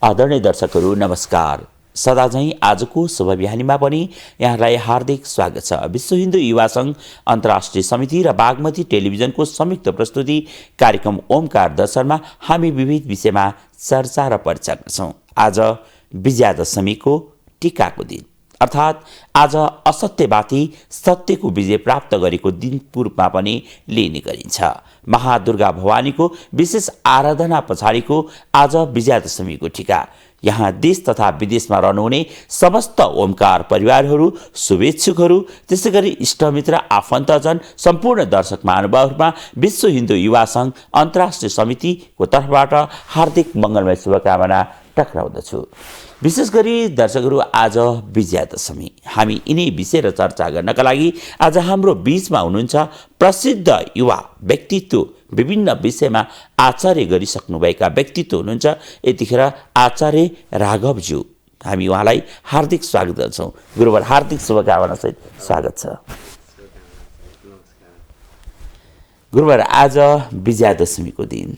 आदरणीय दर्शकहरू नमस्कार। सदाझैँ आजको शुभ बिहानीमा पनि यहाँलाई हार्दिक स्वागत छ। विश्व हिन्दू युवा सङ्घ अन्तर्राष्ट्रिय समिति र बागमती टेलिभिजनको संयुक्त प्रस्तुति कार्यक्रम ओमकार दर्शनमा हामी विविध विषयमा चर्चा र परिचय गर्छौँ। आज विजयादशमीको टीकाको दिन, अर्थात् आज असत्यमाथि सत्यको विजय प्राप्त गरेको दिनको रूपमा पनि लिने गरिन्छ। महादुर्गा भवानीको विशेष आराधना पछाडिको आज विजयादशमीको टीका। यहाँ देश तथा विदेशमा रहनुहुने समस्त ओमकार परिवारहरू, शुभेच्छुकहरू, त्यसै गरी इष्टमित्र, आफन्तजन, सम्पूर्ण दर्शक महानुभावहरूमा विश्व हिन्दू युवा सङ्घ अन्तर्राष्ट्रिय समितिको तर्फबाट हार्दिक मङ्गलमय शुभकामना टक्राउँदछु। विशेष गरी दर्शकहरू, आज विजयादशमी, हामी यिनै विषय र चर्चा गर्नका लागि आज हाम्रो बीचमा हुनुहुन्छ प्रसिद्ध युवा व्यक्तित्व, विभिन्न विषयमा आचार्य गरिसक्नुभएका व्यक्तित्व हुनुहुन्छ यतिखेर आचार्य राघवज्यू। हामी उहाँलाई हार्दिक स्वागत गर्छौँ। गुरुवर, हार्दिक शुभकामनासहित स्वागत छ। गुरुवर, आज विजयादशमीको दिन,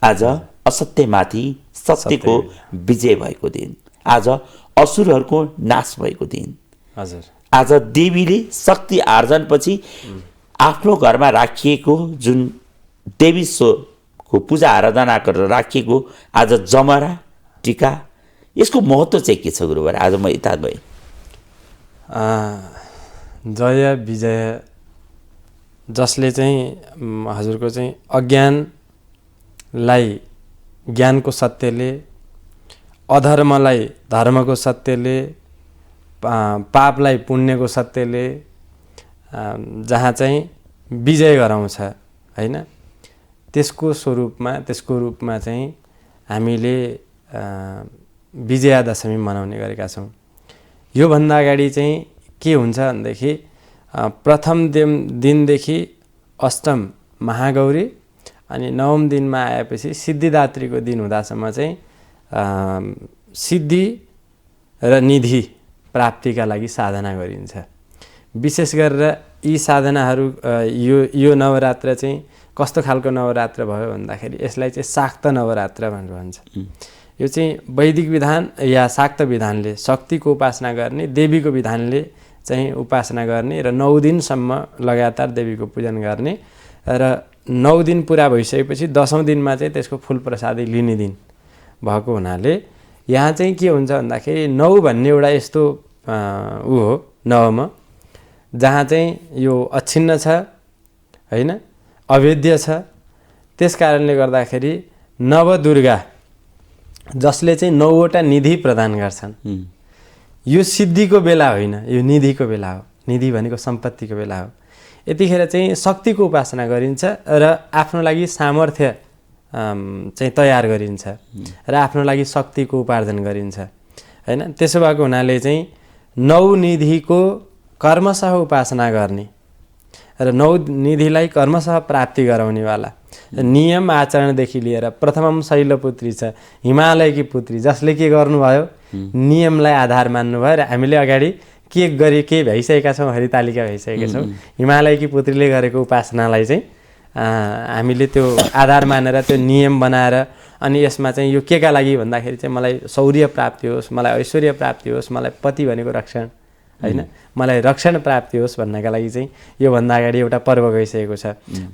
आज असत्यमाथि सत्यको विजय भएको दिन, आज असुरहरूको नाश भएको दिन। हजुर, आज देवीले शक्ति आर्जनपछि आफ्नो घरमा राखिएको जुन देवीको पूजा आराधना गरेर राखिएको आज जमरा टीका, यसको महत्त्व चाहिँ के छ गुरुवर? आज म यता गएँ। जय विजय, जसले चाहिँ हजुरको चाहिँ अज्ञानलाई ज्ञानको सत्यले, अधर्मलाई धर्मको सत्यले, पापलाई पुण्यको सत्यले जहाँ चाहिँ विजय गराउँछ हैन, त्यसको स्वरूपमा, त्यसको रूपमा चाहिँ हामीले विजयादशमी मनाउने गरेका छौँ। योभन्दा अगाडि चाहिँ के हुन्छ भनेदेखि प्रथम दिनदेखि अष्टम महागौरी अनि नवम दिनमा आएपछि सिद्धिदात्रीको दिन हुँदासम्म चाहिँ सिद्धि र निधि प्राप्तिका लागि साधना गरिन्छ। विशेष गरेर यी साधनाहरू यो नवरात्र चाहिँ कस्तो खालको नवरात्र भयो भन्दाखेरि यसलाई चाहिँ शाक्त नवरात्र भनेर भन्छ। यो चाहिँ वैदिक विधान या शाक्त विधानले शक्तिको उपासना गर्ने, देवीको विधानले चाहिँ उपासना गर्ने र 9 दिनसम्म लगातार देवीको पूजन गर्ने र 9 दिन पुरा भइसकेपछि 10औँ दिनमा चाहिँ त्यसको फुल प्रसादी लिने दिन भएको हुनाले यहाँ चाहिँ के हुन्छ भन्दाखेरि 9 भन्ने एउटा यस्तो ऊ हो, नवम, जहाँ चाहिँ यो अछिन्न छ हैन, अवेद्य छ। त्यस कारणले गर्दाखेरि नवदुर्गा, जसले चाहिँ 9वटा निधि प्रदान गर्छन्, यो सिद्धिको बेला होइन, यो निधिको बेला हो। निधि भनेको सम्पत्तिको बेला हो। यतिखेर चाहिँ शक्तिको उपासना गरिन्छ र आफ्नो लागि सामर्थ्य चाहिँ तयार गरिन्छ र आफ्नो लागि शक्तिको उपार्जन गरिन्छ हैन। त्यसो भएको हुनाले चाहिँ 9 निधिको कर्मशः उपासना गर्ने र 9 निधिलाई कर्मशः प्राप्ति गराउनेवाला नियम आचरणदेखि लिएर प्रथमम शैलपुत्री छ, हिमालयकी पुत्री, जसले के गर्नुभयो, नियमलाई आधार मान्नुभयो र हामीले अगाडि के गरे के भइसकेका छौँ, हरितालिका भइसकेका छौँ। हिमालयकी पुत्रीले गरेको उपासनालाई चाहिँ हामीले त्यो आधार मानेर त्यो नियम बनाएर अनि यसमा चाहिँ यो के का लागि भन्दाखेरि चाहिँ मलाई शौर्य प्राप्ति होस्, मलाई ऐश्वर्य प्राप्ति होस्, मलाई पति भनेको रक्षण हैन, मलाई रक्षण प्राप्ति होस् भन्नका लागि चाहिँ योभन्दा अगाडि एउटा पर्व गइसकेको छ।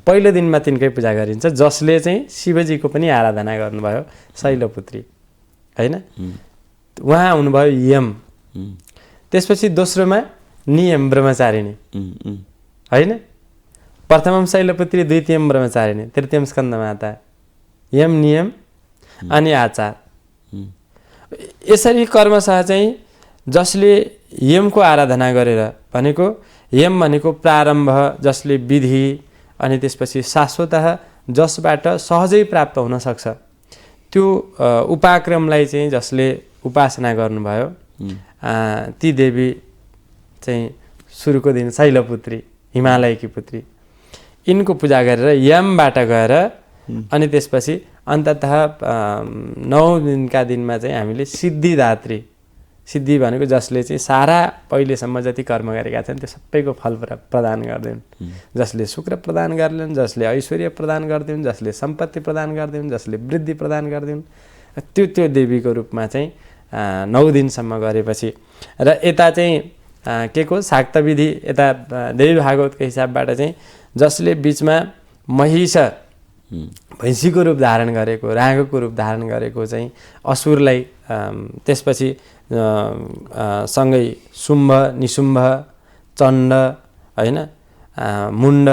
पहिलो दिनमा तिनकै पूजा गरिन्छ, जसले चाहिँ शिवजीको पनि आराधना गर्नुभयो, शैलपुत्री हैन। उहाँ हुनुभयो यम। त्यसपछि दोस्रोमा नियम ब्रह्मचारिणी हैन। प्रथमम शैलपुत्री, द्वितीयम ब्रह्मचारिणी, तृतीयम स्कन्दमाता, यम नियम अनि आचार। यसरी कर्मशः चाहिँ जसले यमको आराधना गरेर, भनेको यम भनेको प्रारम्भ, जसले विधि, अनि त्यसपछि शाश्वतः जसबाट सहजै प्राप्त हुन सक्छ, त्यो उपाक्रमलाई चाहिँ जसले उपासना गर्नुभयो, ती देवी चाहिँ सुरुको दिन शैलपुत्री, हिमालयकी पुत्री, यिनको पूजा गरेर यमबाट गएर अनि त्यसपछि अन्ततः 9 दिनका दिनमा चाहिँ हामीले सिद्धिदात्री, सिद्धि भनेको जसले चाहिँ सारा पहिलेसम्म जति कर्म गरेका छन् त्यो सबैको फल प्रदान गर्दैन्, जसले शुक्र प्रदान गर्दैन्, जसले ऐश्वर्य प्रदान गर्दैन्, जसले सम्पत्ति प्रदान गर्दैन्, जसले वृद्धि प्रदान गर्दैन् त्यो देवीको रूपमा चाहिँ 9 दिनसम्म गरेपछि र यता चाहिँ के को शाक्त विधि यता देवी भागवतको हिसाबबाट चाहिँ जसले बिचमा महिष भैँसीको रूप धारण गरेको राँगोको रूप धारण गरेको चाहिँ असुरलाई त्यसपछि सँगै शुम्भ निशुम्भ चण्ड होइन मुण्ड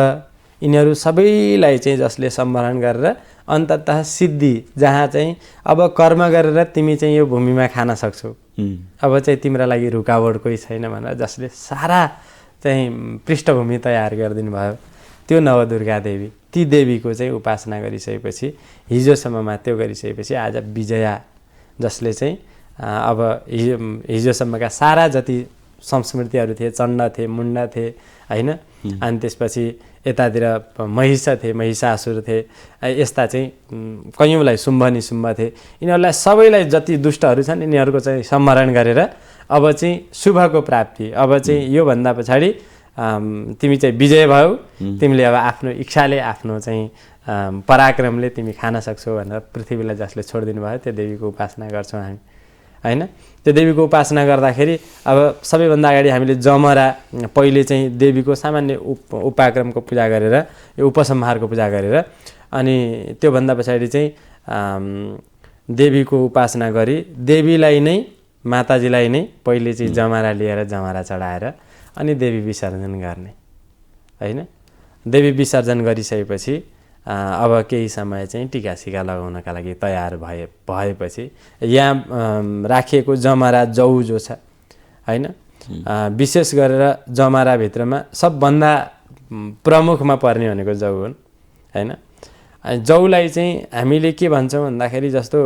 यिनीहरू सबैलाई चाहिँ जसले सम्वरण गरेर अन्ततः सिद्धि जहाँ चाहिँ अब कर्म गरेर तिमी चाहिँ यो भूमिमा खान सक्छौ अब चाहिँ तिम्रो लागि रुकावट कोही छैन भनेर जसले सारा चाहिँ पृष्ठभूमि तयार गरिदिनु भयो त्यो नवदुर्गा देवी ती देवीको चाहिँ उपासना गरिसकेपछि हिजोसम्ममा त्यो गरिसकेपछि आज विजया जसले चाहिँ अब हिजोसम्मका सारा जति संस्मृतिहरू थिए चण्ड थिए मुण्ड थिए होइन अनि त्यसपछि यतातिर महिष थिए महिषासुर थिए यस्ता चाहिँ कयौँलाई शुम्भ निशुम्भ थिए यिनीहरूलाई सबैलाई जति दुष्टहरू छन् यिनीहरूको चाहिँ सम्मरण गरेर अब चाहिँ शुभको प्राप्ति अब चाहिँ योभन्दा पछाडि तिमी चाहिँ विजय भयौ तिमीले अब आफ्नो इच्छाले आफ्नो चाहिँ पराक्रमले तिमी खान सक्छौ भनेर पृथ्वीलाई जसले छोडिदिनु भयो त्यो देवीको उपासना गर्छौँ हामी होइन त्यो देवीको उपासना गर्दाखेरि अब सबैभन्दा अगाडि हामीले जमरा पहिले चाहिँ देवीको सामान्य उपाक्रमको पूजा गरेर यो उपसंहारको पूजा गरेर अनि त्योभन्दा पछाडि चाहिँ देवीको उपासना गरी देवीलाई नै माताजीलाई नै पहिले चाहिँ जमरा लिएर जमरा चढाएर अनि देवी विसर्जन गर्ने होइन देवी विसर्जन गरिसकेपछि अब केही समय चाहिँ टिकासिका लगाउनका लागि तयार भएपछि यहाँ राखिएको जमरा जौ जो छ होइन विशेष गरेर जमराभित्रमा सबभन्दा प्रमुखमा पर्ने भनेको जौ हुन् होइन जौलाई चाहिँ हामीले के भन्छौँ भन्दाखेरि जस्तो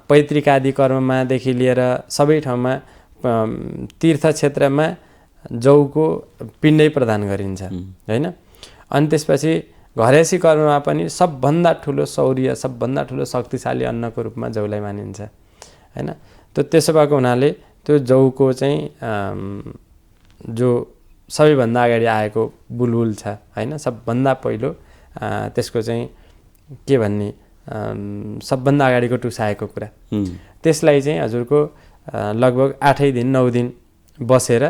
पैतृक आदि कर्ममादेखि लिएर सबै ठाउँमा तीर्थ क्षेत्रमा जौको पिण्डै प्रदान गरिन्छ होइन अनि त्यसपछि घरेसी कर्ममा पनि सबभन्दा ठुलो शौर्य सबभन्दा ठुलो शक्तिशाली अन्नको रूपमा जौलाई मानिन्छ होइन त्यो त्यसो भएको हुनाले त्यो जौको चाहिँ जो सबैभन्दा अगाडि आएको बुलबुल छ होइन सबभन्दा पहिलो त्यसको चाहिँ के भन्ने सबभन्दा अगाडिको टुसाएको कुरा त्यसलाई चाहिँ हजुरको लगभग 8 दिन 9 दिन बसेर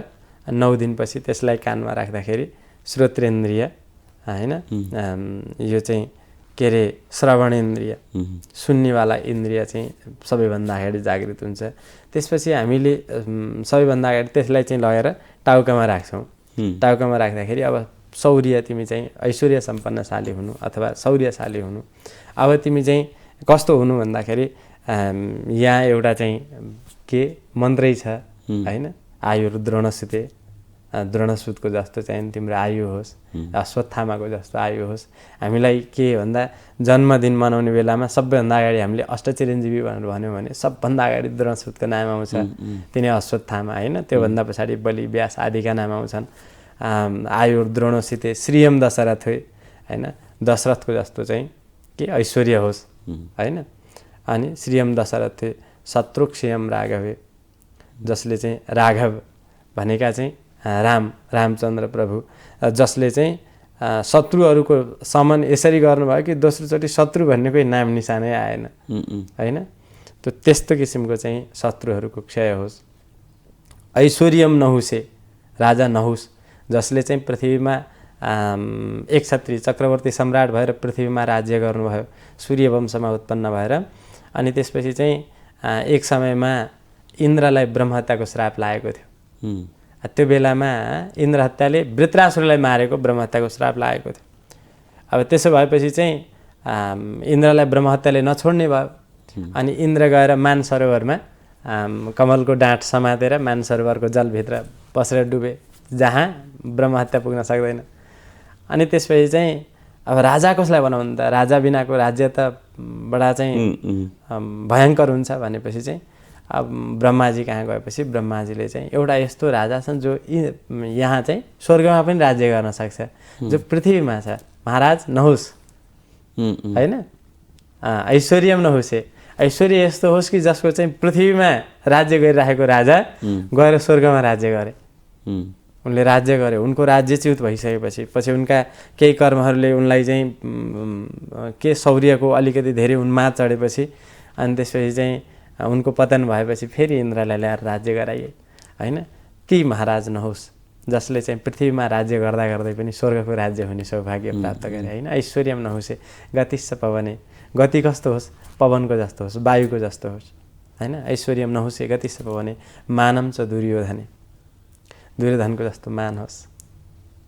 9 दिनपछि त्यसलाई कानमा राख्दाखेरि श्रोत्रेन्द्रिय होइन यो चाहिँ के अरे श्रवणेन्द्रिय सुन्नेवाला इन्द्रिय चाहिँ सबैभन्दा अगाडि जागृत हुन्छ त्यसपछि हामीले सबैभन्दा अगाडि त्यसलाई चाहिँ लगेर टाउकामा राख्छौँ टाउकामा राख्दाखेरि अब शौर्य तिमी चाहिँ ऐश्वर्य सम्पन्नशाली हुनु अथवा शौर्यशाली हुनु अब तिमी चाहिँ कस्तो हुनु भन्दाखेरि यहाँ एउटा चाहिँ के मन्त्रै छ होइन आयुर् द्रोणसुते द्रोणसुतको जस्तो चाहिँ तिम्रो आयु होस् अश्वत्थामाको जस्तो आयु होस् हामीलाई के भन्दा जन्मदिन मनाउने बेलामा सबैभन्दा अगाडि हामीले अष्टचिरञ्जीवी भनेर भन्यौँ भने सबभन्दा अगाडि द्रोणसुतको नाम आउँछ तिनी अश्वत्थामा होइन त्योभन्दा पछाडि बलि व्यास आदिका नाम आउँछन् आयुर् द्रोणसिते श्रियम दशरथ होइन दशरथको जस्तो चाहिँ के ऐश्वर्य होस् होइन अनि श्रियम दशरथ शत्रुक्षयम राघवे जसले चाहिँ राघव भनेका चाहिँ रामचन्द्र प्रभु जसले चाहिँ शत्रुहरूको समन यसरी गर्नुभयो कि दोस्रोचोटि शत्रु भन्ने कोही नाम निशानै आएन होइन त्यो त्यस्तो किसिमको चाहिँ शत्रुहरूको क्षय होस् ऐश्वर्यम नहुसे राजा नहुस् जसले चाहिँ पृथ्वीमा एक क्षत्रिय चक्रवर्ती सम्राट भएर पृथ्वीमा राज्य गर्नुभयो सूर्यवंशमा उत्पन्न भएर अनि त्यसपछि चाहिँ एक समयमा इन्द्रलाई ब्रह्महत्याको श्राप लागेको थियो त्यो बेलामा इन्द्र हत्याले वृत्रासुरलाई मारेको ब्रह्महत्याको श्राप लागेको थियो अब त्यसो भएपछि चाहिँ इन्द्रलाई ब्रह्महत्याले नछोड्ने भयो अनि इन्द्र गएर मानसरोवरमा कमलको डाँठ समातेर मानसरोवरको जलभित्र बसेर डुबे जहाँ ब्रह्महत्या पुग्न सक्दैन अनि त्यसपछि चाहिँ अब राजा कसलाई बनाउनु त राजा बिनाको राज्य त बडा चाहिँ भयङ्कर हुन्छ भनेपछि चाहिँ अब ब्रह्माजी कहाँ गएपछि ब्रह्माजीले चाहिँ एउटा यस्तो राजा छन् जो यहाँ चाहिँ स्वर्गमा पनि राज्य गर्न सक्छ जो पृथ्वीमा छ महाराज नहोस् होइन ऐश्वर्यम नहोस् ऐश्वर्य यस्तो होस् कि जसको चाहिँ पृथ्वीमा राज्य गरिरहेको राजा गएर स्वर्गमा राज्य गरे उनले राज्य गरे उनको राज्यच्युत भइसकेपछि पछि उनका केही कर्महरूले उनलाई चाहिँ के शौर्यको अलिकति धेरै उन्माद चढेपछि अनि त्यसपछि चाहिँ उनको पतन भएपछि फेरि इन्द्रलाई ल्याएर राज्य गराइए होइन। ती महाराज नहोस् जसले चाहिँ पृथ्वीमा राज्य गर्दा गर्दै पनि स्वर्गको राज्य हुने सौभाग्य प्राप्त गरे होइन। ऐश्वर्यम नहुसे गतिश्च पवने, गति कस्तो होस् पवनको जस्तो होस्, वायुको जस्तो होस् होइन। ऐश्वर्यम नहुसे गतिश्च पवने मानम च दुर्योधने, दुर्योधनको जस्तो मान होस्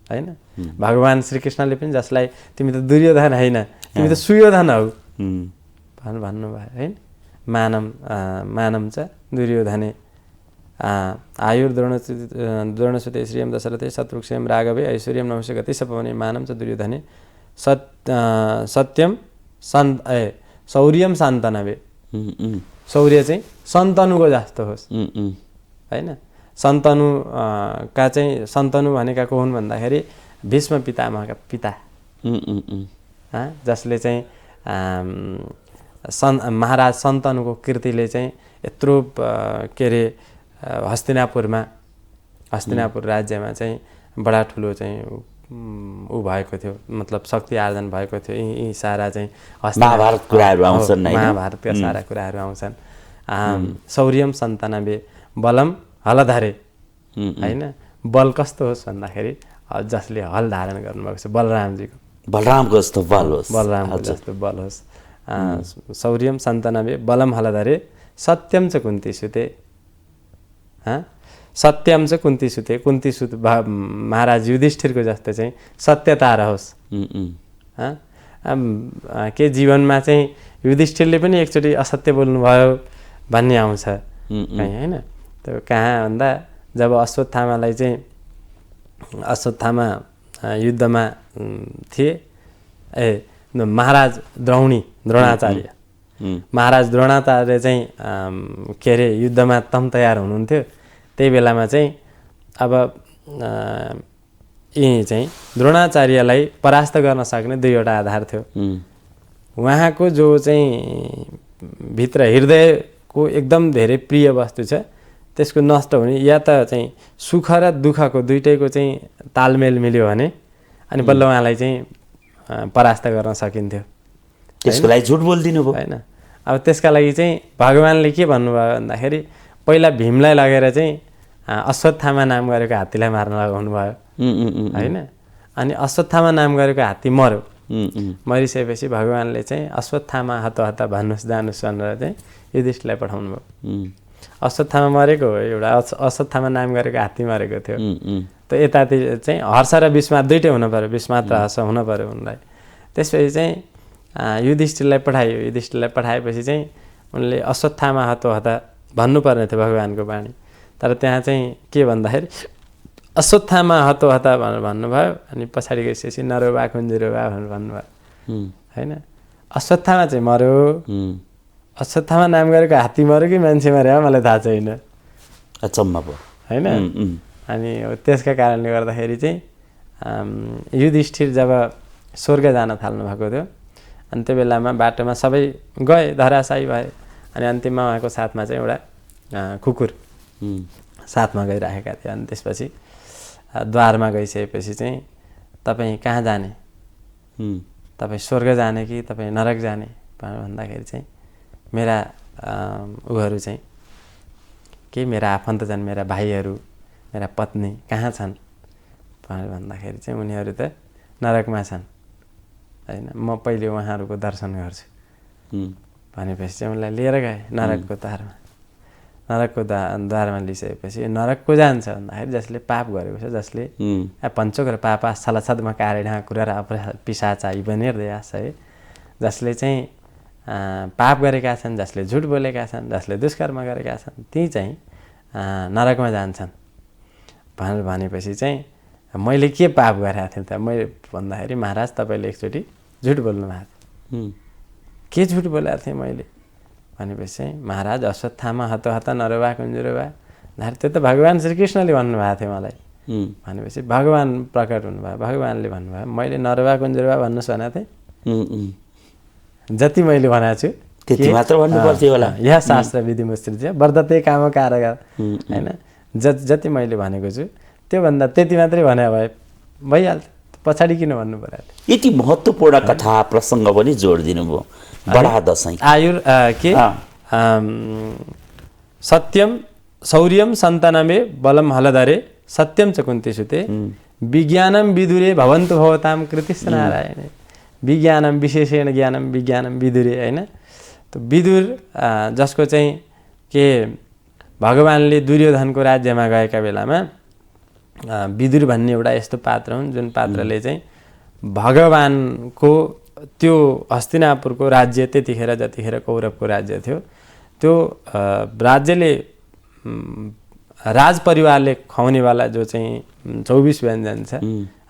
होइन। भगवान् श्रीकृष्णले पनि जसलाई तिमी त दुर्योधन होइन तिमी त सुयोधन हौ भन्नुभयो होइन। मानम च दुर्योधने आयुर्द्रोणसुते श्रियं दशरथे शत्रुघ्नं राघवे ऐश्वर्यं नहुसे गतिश्च पवने मानम च दुर्योधने सत्यम शौर्यम शान्तनवे, शौर्य चाहिँ सन्तनुको जस्तो होस् होइन। सन्तनु का चाहिँ सन्तनु भनेका को हुन् भन्दाखेरि भीष्म पितामहका पिता जसले चाहिँ महाराज सन्तनुको कीर्तिले चाहिँ यत्रो के अरे हस्तिनापुर राज्यमा चाहिँ बडा ठुलो चाहिँ ऊ भएको थियो, मतलब शक्ति आर्जन भएको थियो। यी सारा चाहिँ महाभारतका सारा कुराहरू आउँछन्। शौर्यम सन्तनवे बलम हलधरे होइन। बल कस्तो होस् भन्दाखेरि जसले हल धारण गर्नुभएको छ बलरामको जस्तो बल होस्। शौर्यम सन्तनवे बलम हलधरे सत्यम च कुन्ती सुते, सत्यम च कुन्ती सुते, कुन्ती सुत महाराज युधिष्ठिरको जस्तो चाहिँ सत्यता रहोस्। के जीवनमा चाहिँ युधिष्ठिरले पनि एकचोटि असत्य बोल्नुभयो भन्ने आउँछ कहीँ होइन। त्यो कहाँ भन्दा जब अश्वत्थामालाई चाहिँ अश्वत्थामा युद्धमा थिए महाराज द्रोणाचार्य चाहिँ के अरे युद्धमा तम तयार हुनुहुन्थ्यो। त्यही बेलामा चाहिँ अब यी चाहिँ द्रोणाचार्यलाई परास्त गर्न सक्ने दुईवटा आधार थियो। उहाँको जो चाहिँ भित्र हृदयको एकदम धेरै प्रिय वस्तु छ त्यसको नष्ट हुने, या त चाहिँ सुख र दुःखको दुइटैको चाहिँ तालमेल मिल्यो भने अनि बल्ल उहाँलाई चाहिँ परास्त गर्न सकिन्थ्यो। त्यसको लागि झुट बोलिदिनु भयो होइन। अब त्यसका लागि चाहिँ भगवान्ले के भन्नुभयो भन्दाखेरि पहिला भीमलाई लगेर चाहिँ अश्वत्थामा नाम गरेको हात्तीलाई मार्न लगाउनु भयो होइन। अनि अश्वत्थामा नाम गरेको हात्ती मर्यो। मरिसकेपछि भगवान्ले चाहिँ अश्वत्थामा हत भन्नुहोस् जानुहोस् भनेर चाहिँ युधिष्ठिरलाई पठाउनु भयो। अश्वत्थामा मरेको हो, एउटा अश्वत्थामा नाम गरेको हात्ती मरेको थियो। त यतातिर चाहिँ हर्ष र विस्मात दुइटै हुनु पऱ्यो, विस्मात र हर्ष हुनु पऱ्यो उनलाई। त्यसपछि चाहिँ युधिष्ठिरलाई पठाइयो। युधिष्ठिरलाई पठाएपछि चाहिँ उनले अश्वत्थामा हत भन्नुपर्ने थियो भगवान्को वाणी, तर त्यहाँ चाहिँ के भन्दाखेरि अश्वत्थामा हत भनेर भन्नुभयो। अनि पछाडि गइसकेपछि नरोबा कुञ्जुरोबा भनेर भन्नुभयो होइन। अश्वत्थामा चाहिँ मऱ्यो, अश्वत्थामा नाम गरेको हात्ती मऱ्यो कि मान्छे मऱ्यो मलाई थाहा छैन, अचम्म भयो होइन। अनि त्यसका कारणले गर्दाखेरि चाहिँ युधिष्ठिर जब स्वर्ग जान थाल्नु भएको थियो अनि त्यो बेलामा बाटोमा सबै गए, धराशायी भए। अनि अन्तिममा उहाँको साथमा चाहिँ एउटा कुकुर साथमा गइराखेका थिए। अनि त्यसपछि द्वारमा गइसकेपछि चाहिँ तपाईँ कहाँ जाने, तपाईँ स्वर्ग जाने कि तपाईँ नरक जाने भन्दाखेरि चाहिँ मेरा उहरू चाहिँ के मेरा आफन्तजन, मेरा भाइहरू, मेरा पत्नी कहाँ छन् भन्दाखेरि चाहिँ उनीहरू त नरकमा छन् होइन। म पहिले उहाँहरूको दर्शन गर्छु भनेपछि चाहिँ उनलाई लिएर गए नरकको द्वारमा। नरकको द्वारमा लिइसकेपछि नरकको जान्छ भन्दाखेरि जसले पाप गरेको छ, जसले पञ्चोक र पापा छलछदमा कारेण कुरा र पिशाचा निर्दयास है, जसले चाहिँ पाप गरेका छन्, जसले झुट बोलेका छन्, जसले दुष्कर्म गरेका छन्, ती चाहिँ नरकमा जान्छन् भनेर भनेपछि चाहिँ मैले के पाप गरेको थिएँ त मैले भन्दाखेरि महाराज तपाईँले एकचोटि झुट बोल्नु भएको थियो। के झुट बोलेको थिएँ मैले भनेपछि चाहिँ महाराज अश्वत्थामा हत नरोबा कुञ्जुरोबा भन्दाखेरि त्यो त भगवान् श्रीकृष्णले भन्नुभएको थियो मलाई भनेपछि भगवान् प्रकट हुनुभयो। भगवान्ले भन्नुभयो मैले नरोबा कुञ्जुरोबा भन्नुहोस् भनेको थिएँ, जति मैले भनेको छु त्यति मात्र भन्नुपर्थ्यो होला। यहाँ शास्त्र विधि मुस्त्रित वर्धते काम कारगर होइन। जति मैले भनेको छु त्योभन्दा त्यति मात्रै भने भए भइहाल्थ्यो, पछाडि किन भन्नु पर्यो? यति महत्त्वपूर्ण कथा प्रसङ्ग पनि जोडिदिनु भयो। बडा दशैं के सत्यम शौर्यम सन्तानमे बलम हलधरे सत्यम च कुन्ती सुते विज्ञानम विदुरे भवन्तु भवताम कृतिश्च नारायण। विज्ञानम विशेषेण ज्ञानम विज्ञानम विदुरे होइन। त विदुर जसको चाहिँ के भगवानले दुर्योधनको राज्यमा गएका बेलामा विदुर भन्ने एउटा यस्तो पात्र हुन् जुन पात्रले चाहिँ भगवानको त्यो हस्तिनापुरको राज्य त्यतिखेर जतिखेर कौरवको राज्य थियो त्यो राज्यले राजपरिवारले खुवाउनेवाला जो चाहिँ 24 व्यञ्जन छ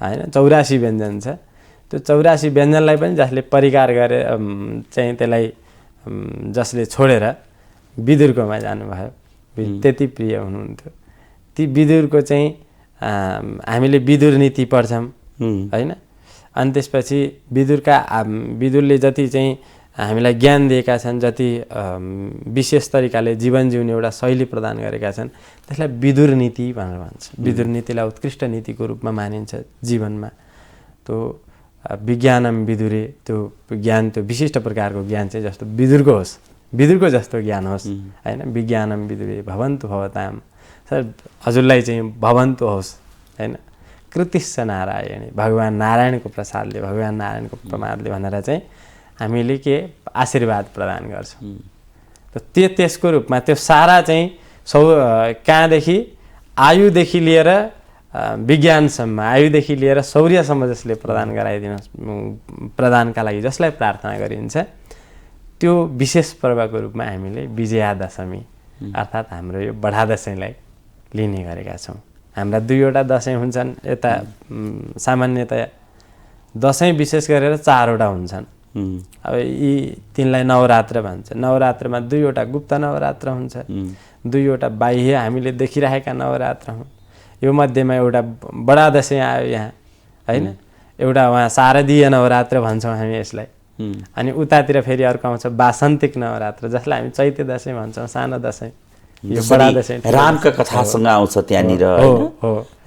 होइन 84 व्यञ्जन छ त्यो 84 व्यञ्जनलाई पनि जसले परिकार गरे चाहिँ त्यसलाई जसले छोडेर विदुरकोमा जानुभयो। त्यति प्रिय हुनुहुन्थ्यो। ती विदुरको चाहिँ हामीले विदुर नीति पढ्छौँ होइन। अनि त्यसपछि विदुरले जति चाहिँ हामीलाई ज्ञान दिएका छन्, जति विशेष तरिकाले जीवन जिउने एउटा शैली प्रदान गरेका छन् त्यसलाई विदुर नीति भनेर भन्छ। विदुर नीतिलाई उत्कृष्ट नीतिको रूपमा मानिन्छ जीवनमा। त्यो विज्ञानम विदुरे त्यो ज्ञान त्यो विशिष्ट प्रकारको ज्ञान चाहिँ जस्तो विदुरको होस्, विदुरको जस्तो ज्ञान होस् होइन। विज्ञानम विदुरे भवन्तु भवताम सर हजुरलाई चाहिँ भवन्तु होस् होइन। कृतिश्च नारायण भगवान नारायणको प्रसादले भगवान नारायणको प्रमादले भनेर चाहिँ हामीले के आशीर्वाद प्रदान गर्छौँ। त्यसको रूपमा त्यो सारा चाहिँ कहाँदेखि आयुदेखि लिएर विज्ञानसम्म आयुदेखि लिएर शौर्यसम्म जसले प्रदान गराइदिनुहोस् प्रदानका लागि जसलाई प्रार्थना गरिन्छ त्यो विशेष पर्वको रूपमा हामीले विजया दशमी अर्थात् हाम्रो यो बडा दशैँलाई लिने गरेका छौँ। हाम्रा दुईवटा दशैँ हुन्छन्। यता सामान्यतया दशैँ विशेष गरेर 4वटा हुन्छन्। अब यी तिनलाई नवरात्र भन्छ। नवरात्रमा दुईवटा गुप्त नवरात्र हुन्छ, दुईवटा बाह्य हामीले देखिरहेका नवरात्र हुन्। यो मध्येमा एउटा बडा दशैँ आयो यहाँ होइन। एउटा उहाँ शारदीय नवरात्र भन्छौँ हामी यसलाई। अनि उतातिर फेरि अर्को आउँछ वासन्तिक नवरात्र जसलाई हामी चैते दशैँ भन्छौँ, सानो दशैँ। यो बडा दशैँ रामका कथासँग आउँछ त्यहाँनिर होइन।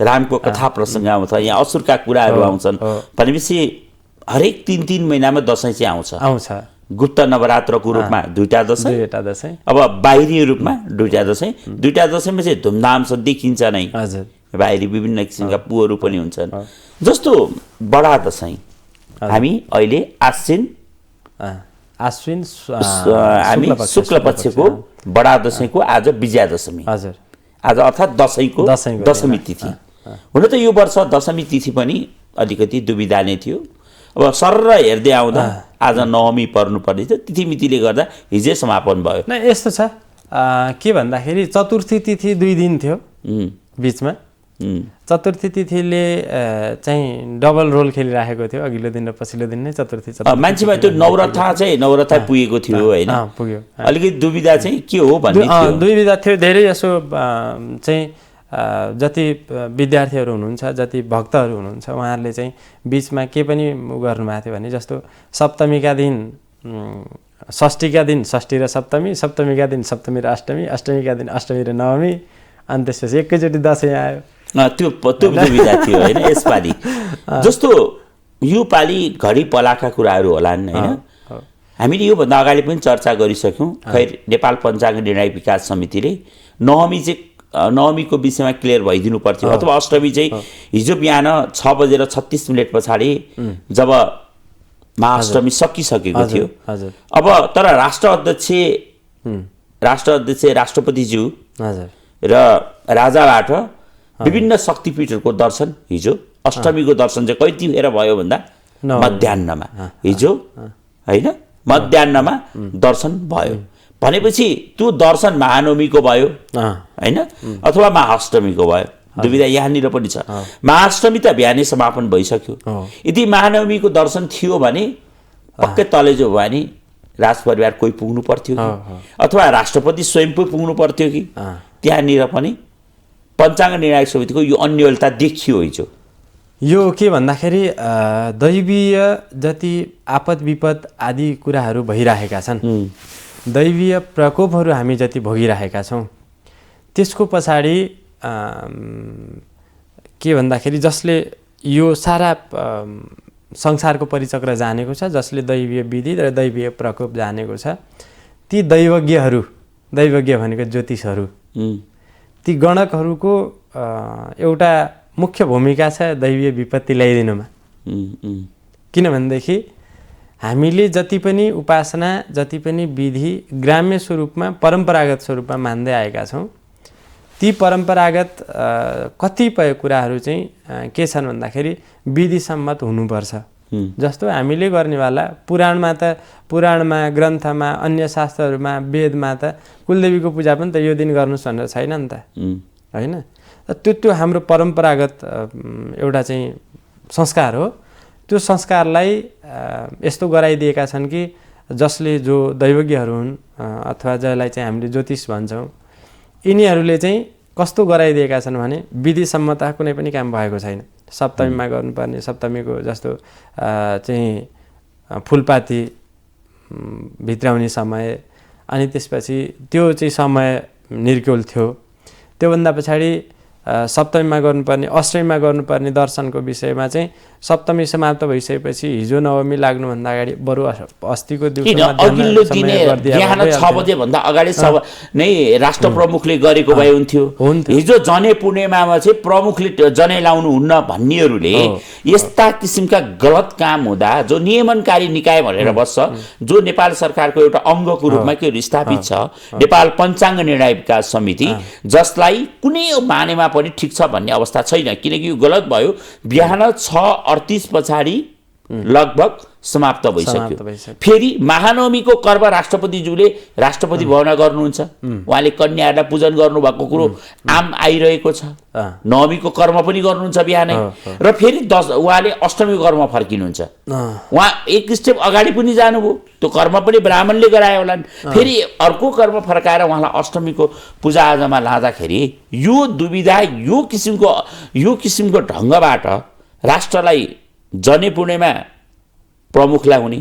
रामको कथा प्रसङ्ग आउँछ, यहाँ असुरका कुराहरू आउँछन् भनेपछि हरेक 3-3 महिनामा दशैँ चाहिँ आउँछ। गुप्त नवरात्रको रूपमा दुईटा दशैँ, अब बाहिरी रूपमा दुईटा दशैँ। दुईटा दशैँमा चाहिँ धुमधाम छ देखिन्छ नै। बाहिरी विभिन्न किसिमका पुहरू पनि हुन्छन्। जस्तो बडा दशैँ हामी अहिले हामी शुक्ल पक्षको बडा दशैँको आज विजया दशमी आज अर्थात् दशैँको दशमी तिथि। हुन त यो वर्ष दशमी तिथि पनि अलिकति दुविधा नै थियो। अब सरर हेर्दै आउँदा आज नवमी पर्नुपर्ने थियो, तिथिमितिले गर्दा हिजै समापन भयो। न यस्तो छ के भन्दाखेरि चतुर्थी तिथि 2 दिन थियो बिचमा। चतुर्थी तिथिले चाहिँ डबल रोल खेलिराखेको थियो। अघिल्लो दिन र पछिल्लो दिन नै चतुर्थी मान्छेमा त्यो नवरथा पुगेको थियो होइन। पुग्यो। अलिकति दुविधा चाहिँ के हो भन्ने थियो। दुविधा थियो। धेरै जसो चाहिँ जति विद्यार्थीहरू हुनुहुन्छ, जति भक्तहरू हुनुहुन्छ उहाँहरूले चाहिँ बिचमा के पनि गर्नुभएको थियो भने जस्तो सप्तमीका दिन षष्ठीका दिन षष्ठी र सप्तमी, सप्तमीका दिन सप्तमी र अष्टमी, अष्टमीका दिन अष्टमी र नवमी, अनि त्यसपछि एकैचोटि दशैँ आयो। त्यो दुविधा थियो होइन यसपालि। जस्तो यो पालि घडी पलाका कुराहरू होलान् होइन। हामीले योभन्दा अगाडि पनि चर्चा गरिसक्यौँ। खैर नेपाल पञ्चाङ्ग निर्णय विकास समितिले नवमीको विषयमा क्लियर भइदिनु पर्थ्यो, अथवा अष्टमी चाहिँ हिजो बिहान 6:36 पछाडि जब महाअष्टमी सकिसकेको थियो। अब तर राष्ट्रपतिज्यू र राजाबाट विभिन्न शक्तिपीठहरूको दर्शन हिजो अष्टमीको दर्शन चाहिँ कतिखेर भयो भन्दा मध्याह्नमा हिजो होइन, मध्याह्नमा दर्शन भयो भनेपछि त्यो दर्शन महानवमीको भयो होइन अथवा महाअष्टमीको भयो। दुविधा यहाँनिर पनि छ। महाअष्टमी त बिहानै समापन भइसक्यो। यदि महानवमीको दर्शन थियो भने पक्कै तलेजो भयो भने राजपरिवार कोही पुग्नु पर्थ्यो कि अथवा राष्ट्रपति स्वयं पो पुग्नु पर्थ्यो कि। त्यहाँनिर पनि पञ्चाङ्ग निर्णायक समितिको यो अन्यलता देखियो हिजो। यो के भन्दाखेरि दैवीय जति आपद विपद आदि कुराहरू भइरहेका छन्, दैवीय प्रकोपहरू हामी जति भोगिरहेका छौँ त्यसको पछाडि के भन्दाखेरि जसले यो सारा संसारको परिचक्र जानेको छ, जसले दैवीय विधि र दैवीय प्रकोप जानेको छ, ती दैवज्ञहरू, दैवज्ञ भनेको ज्योतिषहरू, ती गणकहरूको एउटा मुख्य भूमिका छ दैवीय विपत्ति ल्याइदिनुमा। किनभनेदेखि हामीले जति पनि उपासना, जति पनि विधि ग्राम्य स्वरूपमा, परम्परागत स्वरूपमा मान्दै आएका छौँ, ती परम्परागत कतिपय कुराहरू चाहिँ के छन् भन्दाखेरि विधिसम्मत हुनुपर्छ। जस्तो हामीले गर्नेवाला पुराणमा, ग्रन्थमा, अन्य शास्त्रहरूमा, वेदमा त कुलदेवीको पूजा पनि त यो दिन गर्नुहोस् भनेर छैन नि त, होइन? त्यो हाम्रो परम्परागत एउटा चाहिँ संस्कार हो। त्यो संस्कारलाई यस्तो गराइदिएका छन् कि जसले जो दैवज्ञहरू हुन् अथवा जसलाई चाहिँ हामीले ज्योतिष भन्छौँ, यिनीहरूले चाहिँ कस्तो गराइदिएका छन् भने विधिसम्मत कुनै पनि काम भएको छैन। सप्तमीमा गर्नुपर्ने सप्तमीको जस्तो चाहिँ फुलपाती भित्राउने समय, अनि त्यसपछि त्यो चाहिँ समय निर्क्युल थियो। त्योभन्दा पछाडि सप्तमीमा गर्नुपर्ने, अष्टमीमा गर्नुपर्ने दर्शनको विषयमा चाहिँ सप्तमी समाप्त भइसकेपछि हिजो नवमी लाग्नुभन्दा अगाडि बरु अस्तिको दिउँसोमा अघिल्लो दिने बिहान 6 बजे भन्दा अगाडि नै राष्ट्र प्रमुखले गरेको भए हुन्थ्यो। हिजो जने पूर्णिमामा चाहिँ प्रमुखले जने लाउनु हुन्न भन्नेहरूले यस्ता किसिमका गलत काम हुँदा जो नियमनकारी निकाय भनेर बस्छ, जो नेपाल सरकारको एउटा अङ्गको रूपमा के स्थापित छ, नेपाल पञ्चाङ्ग निर्णय विकास समिति, जसलाई कुनै मानेमा पनि ठिक छ भन्ने अवस्था छैन। किनकि यो गलत भयो। बिहान 6:38 पछाडि लगभग समाप्त भइसक्यो। फेरि महानवमीको कर्म राष्ट्रपतिज्यूले राष्ट्रपति भवनमा गर्नुहुन्छ। उहाँले कन्याहरूलाई पूजन गर्नुभएको कुरो आम आइरहेको छ। नवमीको कर्म पनि गर्नुहुन्छ बिहानै, र फेरि उहाँले अष्टमीको कर्म फर्किनुहुन्छ। उहाँ एक स्टेप अगाडि पनि जानुभयो। त्यो कर्म पनि ब्राह्मणले गरायो होला। फेरि अर्को कर्म फर्काएर उहाँलाई अष्टमीको पूजाआजामा लाँदाखेरि यो दुविधा, यो किसिमको ढङ्गबाट राष्ट्रलाई जने पूर्णिमा प्रमुखलाई हुने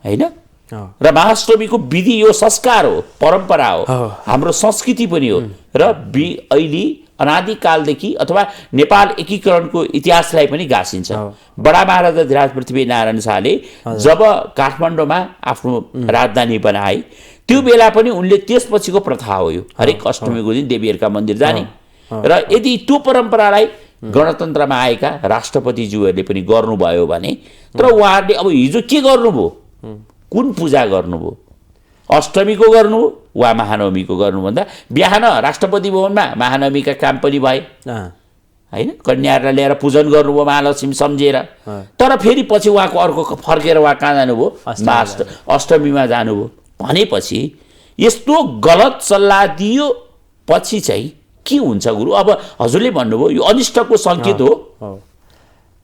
होइन, र महाअष्टमीको विधि यो संस्कार हो, परम्परा हो, हाम्रो संस्कृति पनि हो। र अहिले अनादिकालदेखि अथवा नेपाल एकीकरणको इतिहासलाई पनि गाँसिन्छ। बडा महाराजा धिराज पृथ्वीनारायण शाहले जब काठमाडौँमा आफ्नो राजधानी बनाए, त्यो बेला पनि उनले त्यसपछिको प्रथा हो यो हरेक अष्टमीको दिन देवीहरूका मन्दिर जाने। र यदि त्यो परम्परालाई गणतन्त्रमा आएका राष्ट्रपतिज्यूहरूले पनि गर्नुभयो भने, तर उहाँहरूले अब हिजो के गर्नुभयो, कुन पूजा गर्नुभयो, अष्टमीको गर्नुभयो वा महानवमीको गर्नुभन्दा बिहान राष्ट्रपति भवनमा महानवमीका काम पनि भए होइन, कन्याहरूलाई ल्याएर पूजन गर्नुभयो महालक्ष्मी सम्झेर। तर फेरि पछि उहाँको अर्को फर्केर उहाँ कहाँ जानुभयो, अष्टमीमा जानुभयो भनेपछि यस्तो गलत सल्लाह दियो पछि चाहिँ के हुन्छ गुरु? अब हजुरले भन्नुभयो यो अनिष्टको सङ्केत हो।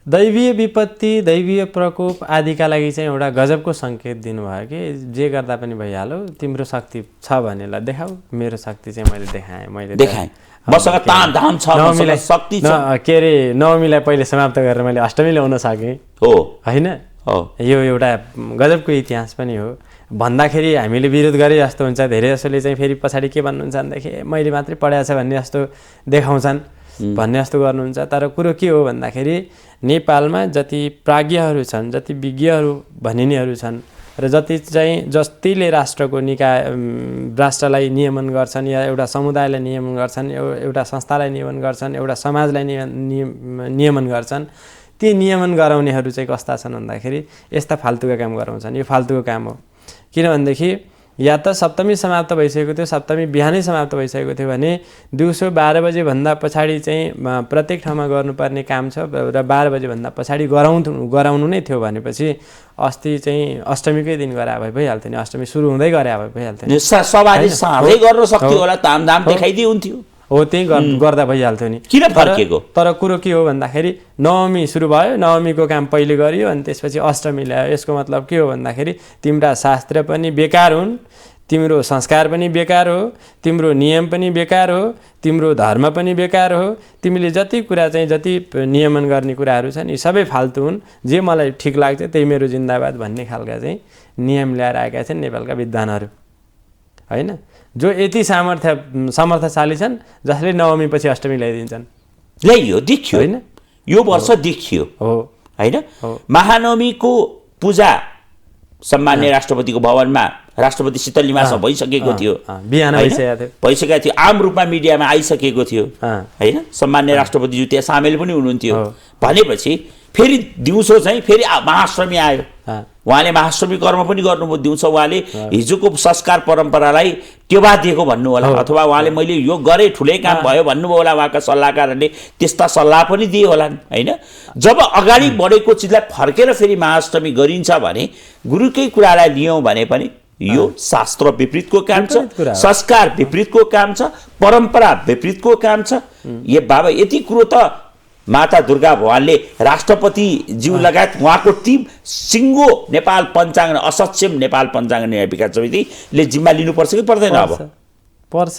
दैवीय विपत्ति, दैवीय प्रकोप आदिका लागि चाहिँ एउटा गजबको सङ्केत दिनुभयो कि जे गर्दा पनि भइहाल्यो, तिम्रो शक्ति छ भनेलाई देखाऊ। मेरो शक्ति चाहिँ मैले देखाएँ, मसँग तामझाम छ, मसँग शक्ति छ। के अरे नवमीलाई पहिले समाप्त गरेर मैले अष्टमी ल्याउन सकेँ हो होइन? यो एउटा गजबको इतिहास पनि हो। भन्दाखेरि हामीले विरोध गरे जस्तो हुन्छ। धेरै जसोले चाहिँ फेरि पछाडि के भन्नुहुन्छ भनेदेखि मैले मात्रै पढाएको छ भन्ने जस्तो देखाउँछन्, भन्ने जस्तो गर्नुहुन्छ। तर कुरो के हो भन्दाखेरि नेपालमा जति प्राज्ञहरू छन्, जति विज्ञहरू भनिनेहरू छन्, र जतिले राष्ट्रको राष्ट्रलाई नियमन गर्छन् या एउटा समुदायलाई नियमन गर्छन्, एउटा संस्थालाई नियमन गर्छन्, एउटा समाजलाई नियमन गर्छन्, ती नियमन गराउनेहरू चाहिँ कस्ता छन् भन्दाखेरि यस्ता फाल्तुका काम गराउँछन्। यो फाल्तुको काम हो। किनभनेदेखि या त सप्तमी समाप्त भइसकेको थियो, सप्तमी बिहानै समाप्त भइसकेको थियो भने दिउँसो 12 बजेभन्दा पछाडि चाहिँ प्रत्येक ठाउँमा गर्नुपर्ने काम छ र 12 बजेभन्दा पछाडि गराउनु नै थियो भनेपछि अस्ति चाहिँ अष्टमीकै दिन गरा भए भइहाल्थ्यो नि। अष्टमी सुरु हुँदै गरा भए भइहाल्थ्यो नि। सवारी साँझै गर्न सक्थ्यो होला, तामझाम देखाइदिए हुन्थ्यो। हो, त्यही गर्दा भइहाल्थ्यो नि। किन फर्केको? तर कुरो के हो भन्दाखेरि नवमी सुरु भयो, नवमीको काम पहिले गरियो अनि त्यसपछि अष्टमी ल्यायो। यसको मतलब के हो भन्दाखेरि तिम्रा शास्त्र पनि बेकार हुन्, तिम्रो संस्कार पनि बेकार हो, तिम्रो नियम पनि बेकार हो, तिम्रो धर्म पनि बेकार हो। तिमीले जति कुरा चाहिँ जति नियमन गर्ने कुराहरू छन् यी सबै फाल्तु हुन्। जे मलाई ठिक लाग्छ त्यही मेरो जिन्दाबाद भन्ने खालका चाहिँ नियम ल्याएर आएका छन् नेपालका विद्वानहरू होइन, जो यति समर्थशाली छन् जसले नवमी पछि अष्टमी ल्याइदिन्छन्। ल्याइयो देखियो होइन, यो वर्ष देखियो हो हैन। महानवमीको पूजा सम्मान्य राष्ट्रपतिको भवनमा राष्ट्रपति शीतल निवासमा भइसकेको थियो, बिहान भइसकेको थियो, आम रूपमा मिडियामा आइसकेको थियो हैन। सम्मान्य राष्ट्रपतिज्यू त्यहाँ सामेल पनि हुनुहुन्थ्यो। भनेपछि फेरि दिउँसो चाहिँ फेरि महाअष्टमी आयो, उहाँले महाअष्टमी कर्म पनि गर्नुभयो दिउँसो। उहाँले हिजोको संस्कार परम्परालाई टेवा दिएको भन्नु होला, अथवा उहाँले मैले यो गरेँ ठुलै काम भयो भन्नुभयो होला। उहाँका सल्लाहकारहरूले त्यस्ता सल्लाह पनि दिए होलान् हैन। जब अगाडि बढेको चिजलाई फर्केर फेरि महाअष्टमी गरिन्छ भने गुरुकै कुरालाई लियौँ भने पनि यो शास्त्र विपरीतको काम छ, संस्कार विपरीतको काम छ, परम्परा विपरीतको काम छ। यो बाबा यति कुरो त माता दुर्गा भगवानले राष्ट्रपतिज्यू लगायत उहाँको टिम सिङ्गो नेपाल पञ्चाङ्ग असक्षम नेपाल पञ्चाङ्ग निर्णय विकास समितिले जिम्मा लिनुपर्छ कि पर्दैन? अब पर्छ।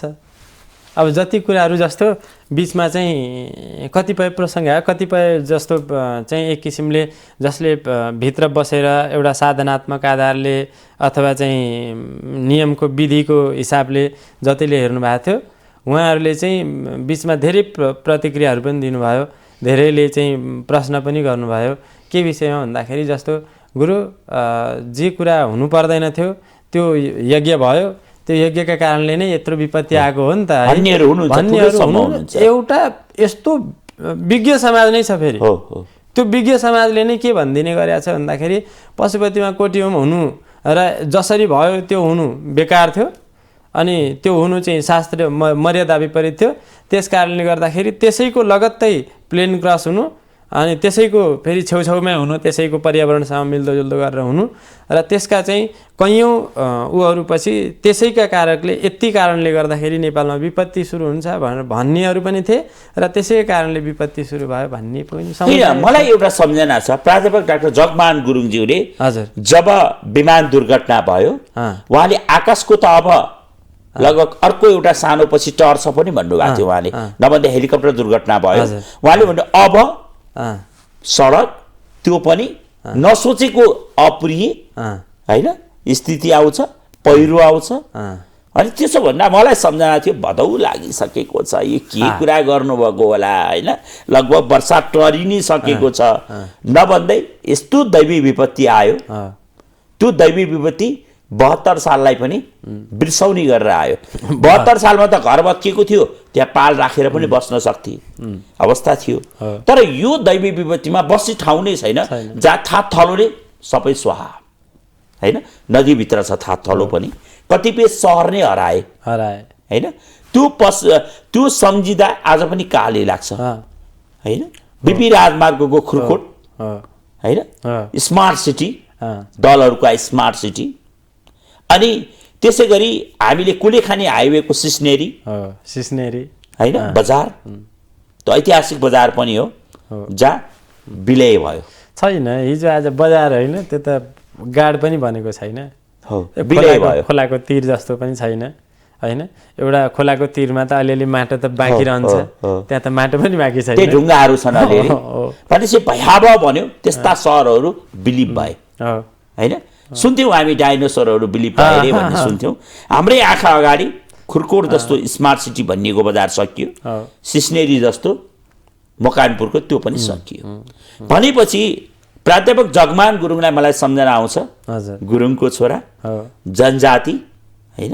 अब जति कुराहरू जस्तो बिचमा चाहिँ कतिपय प्रसङ्ग आयो, कतिपय जस्तो चाहिँ एक किसिमले जसले भित्र बसेर एउटा साधनात्मक आधारले अथवा चाहिँ नियमको विधिको हिसाबले जतिले हेर्नुभएको थियो उहाँहरूले चाहिँ बिचमा धेरै प्रतिक्रियाहरू पनि दिनुभयो, धेरैले चाहिँ प्रश्न पनि गर्नुभयो। के विषयमा भन्दाखेरि जस्तो गुरु जे कुरा हुनु पर्दैन थियो त्यो यज्ञ भयो, त्यो यज्ञका कारणले नै यत्रो विपत्ति आएको हो नि त। एउटा यस्तो विज्ञ समाज नै छ फेरि, त्यो विज्ञ समाजले नै के भनिदिने गरेको छ भन्दाखेरि पशुपतिमा कोटीहोम हुनु र जसरी भयो त्यो हुनु बेकार थियो, अनि त्यो हुनु चाहिँ शास्त्रीय मर्यादा विपरीत थियो। त्यस कारणले गर्दाखेरि त्यसैको लगत्तै प्लेन क्रस हुनु, अनि त्यसैको फेरि छेउछेउमै हुनु, त्यसैको पर्यावरणसँग मिल्दोजुल्दो गरेर हुनु, र त्यसका चाहिँ कैयौँ उहरू पछि त्यसैका कारकले यति कारणले गर्दाखेरि नेपालमा विपत्ति सुरु हुन्छ भनेर भन्नेहरू पनि थिए, र त्यसै कारणले विपत्ति सुरु भयो भन्ने पनि। मलाई एउटा सम्झना छ, प्राध्यापक डाक्टर जगमान गुरुङज्यूले हजुर जब विमान दुर्घटना भयो उहाँले आकाशको त अब लगभग अर्को एउटा सानो पछि टर्छ पनि भन्नुभएको थियो उहाँले, नभन्दा हेलिकप्टर दुर्घटना भयो उहाँले भन्नु अब सडक त्यो पनि नसोचेको अप्रिय हैन स्थिति आउँछ, पहिरो आउँछ। अनि त्यसो भन्दा मलाई सम्झना थियो भदौ लागिसकेको छ, यो के कुरा गर्नुभएको होला हैन, लगभग वर्षा टरि नै सकेको छ नभन्दै यस्तो दैवी विपत्ति आयो। त्यो दैवी विपत्ति 72 साललाई पनि बिर्साउने गरेर आयो। 72 सालमा त घर भत्किएको थियो, त्यहाँ पाल राखेर पनि बस्न सक्थे अवस्था थियो। तर यो दैवी विपत्तिमा बस्ने ठाउँ नै छैन, जहाँ थात थलोले सबै स्वाहा हैन। नदीभित्र छ थात थलो पनि, कतिपय सहर नै हराए हैन। त्यो सम्झिँदा आज पनि काली लाग्छ हैन। बिपी राजमार्गको खुरखोट हैन, स्मार्ट सिटी दलहरुको स्मार्ट सिटी, अनि त्यसै गरी हामीले कुलेखानी हाइवेको सिस्नेरी हैन बजार, त्यो ऐतिहासिक बजार पनि हो जहाँ विलय भयो। छैन हिजो आज बजार होइन, त्यो त गाड पनि बनेको छैन, खोलाको तीर जस्तो पनि छैन हैन। एउटा खोलाको तीरमा त अलिअलि माटो त बाँकी रहन्छ, त्यहाँ त माटो पनि बाँकी छैन, त्यही ढुङ्गाहरू छन् अलिअलि। भनेपछि भयावह भन्यो त्यस्ता सहरहरू विलिप भए हैन। सुन्थ्यौँ हामी डाइनोसरहरू विलिप भए अरे भन्ने सुन्थ्यौँ। हाम्रै आँखा अगाडि खुरकोट जस्तो स्मार्ट सिटी भनिएको बजार सकियो, सिस्नेरी जस्तो मकानपुरको त्यो पनि सकियो। भनेपछि प्राध्यापक जगमान गुरुङलाई मलाई सम्झना आउँछ, गुरुङको छोरा जनजाति हैन।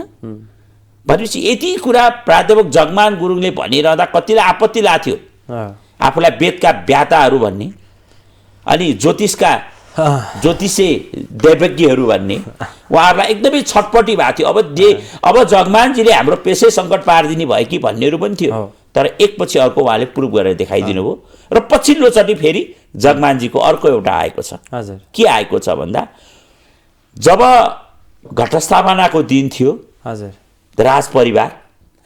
भनेपछि यति कुरा प्राध्यापक जगमान गुरुङले भनिरहँदा कतिलाई आपत्ति लाग्थ्यो, आफूलाई वेदका व्याताहरू भन्ने अनि ज्योतिषे दैवज्ञहरू भन्ने उहाँहरूलाई एकदमै छटपटी भएको थियो। अब जगमानजीले हाम्रो पेसै सङ्कट पारिदिने भयो कि भन्नेहरू पनि थियो, तर एकपछि अर्को उहाँले प्रुभ गरेर देखाइदिनु भयो। र पछिल्लोचोटि फेरि जगमानजीको अर्को एउटा आएको छ। के आएको छ भन्दा जब घटस्थापनाको दिन थियो, राजपरिवार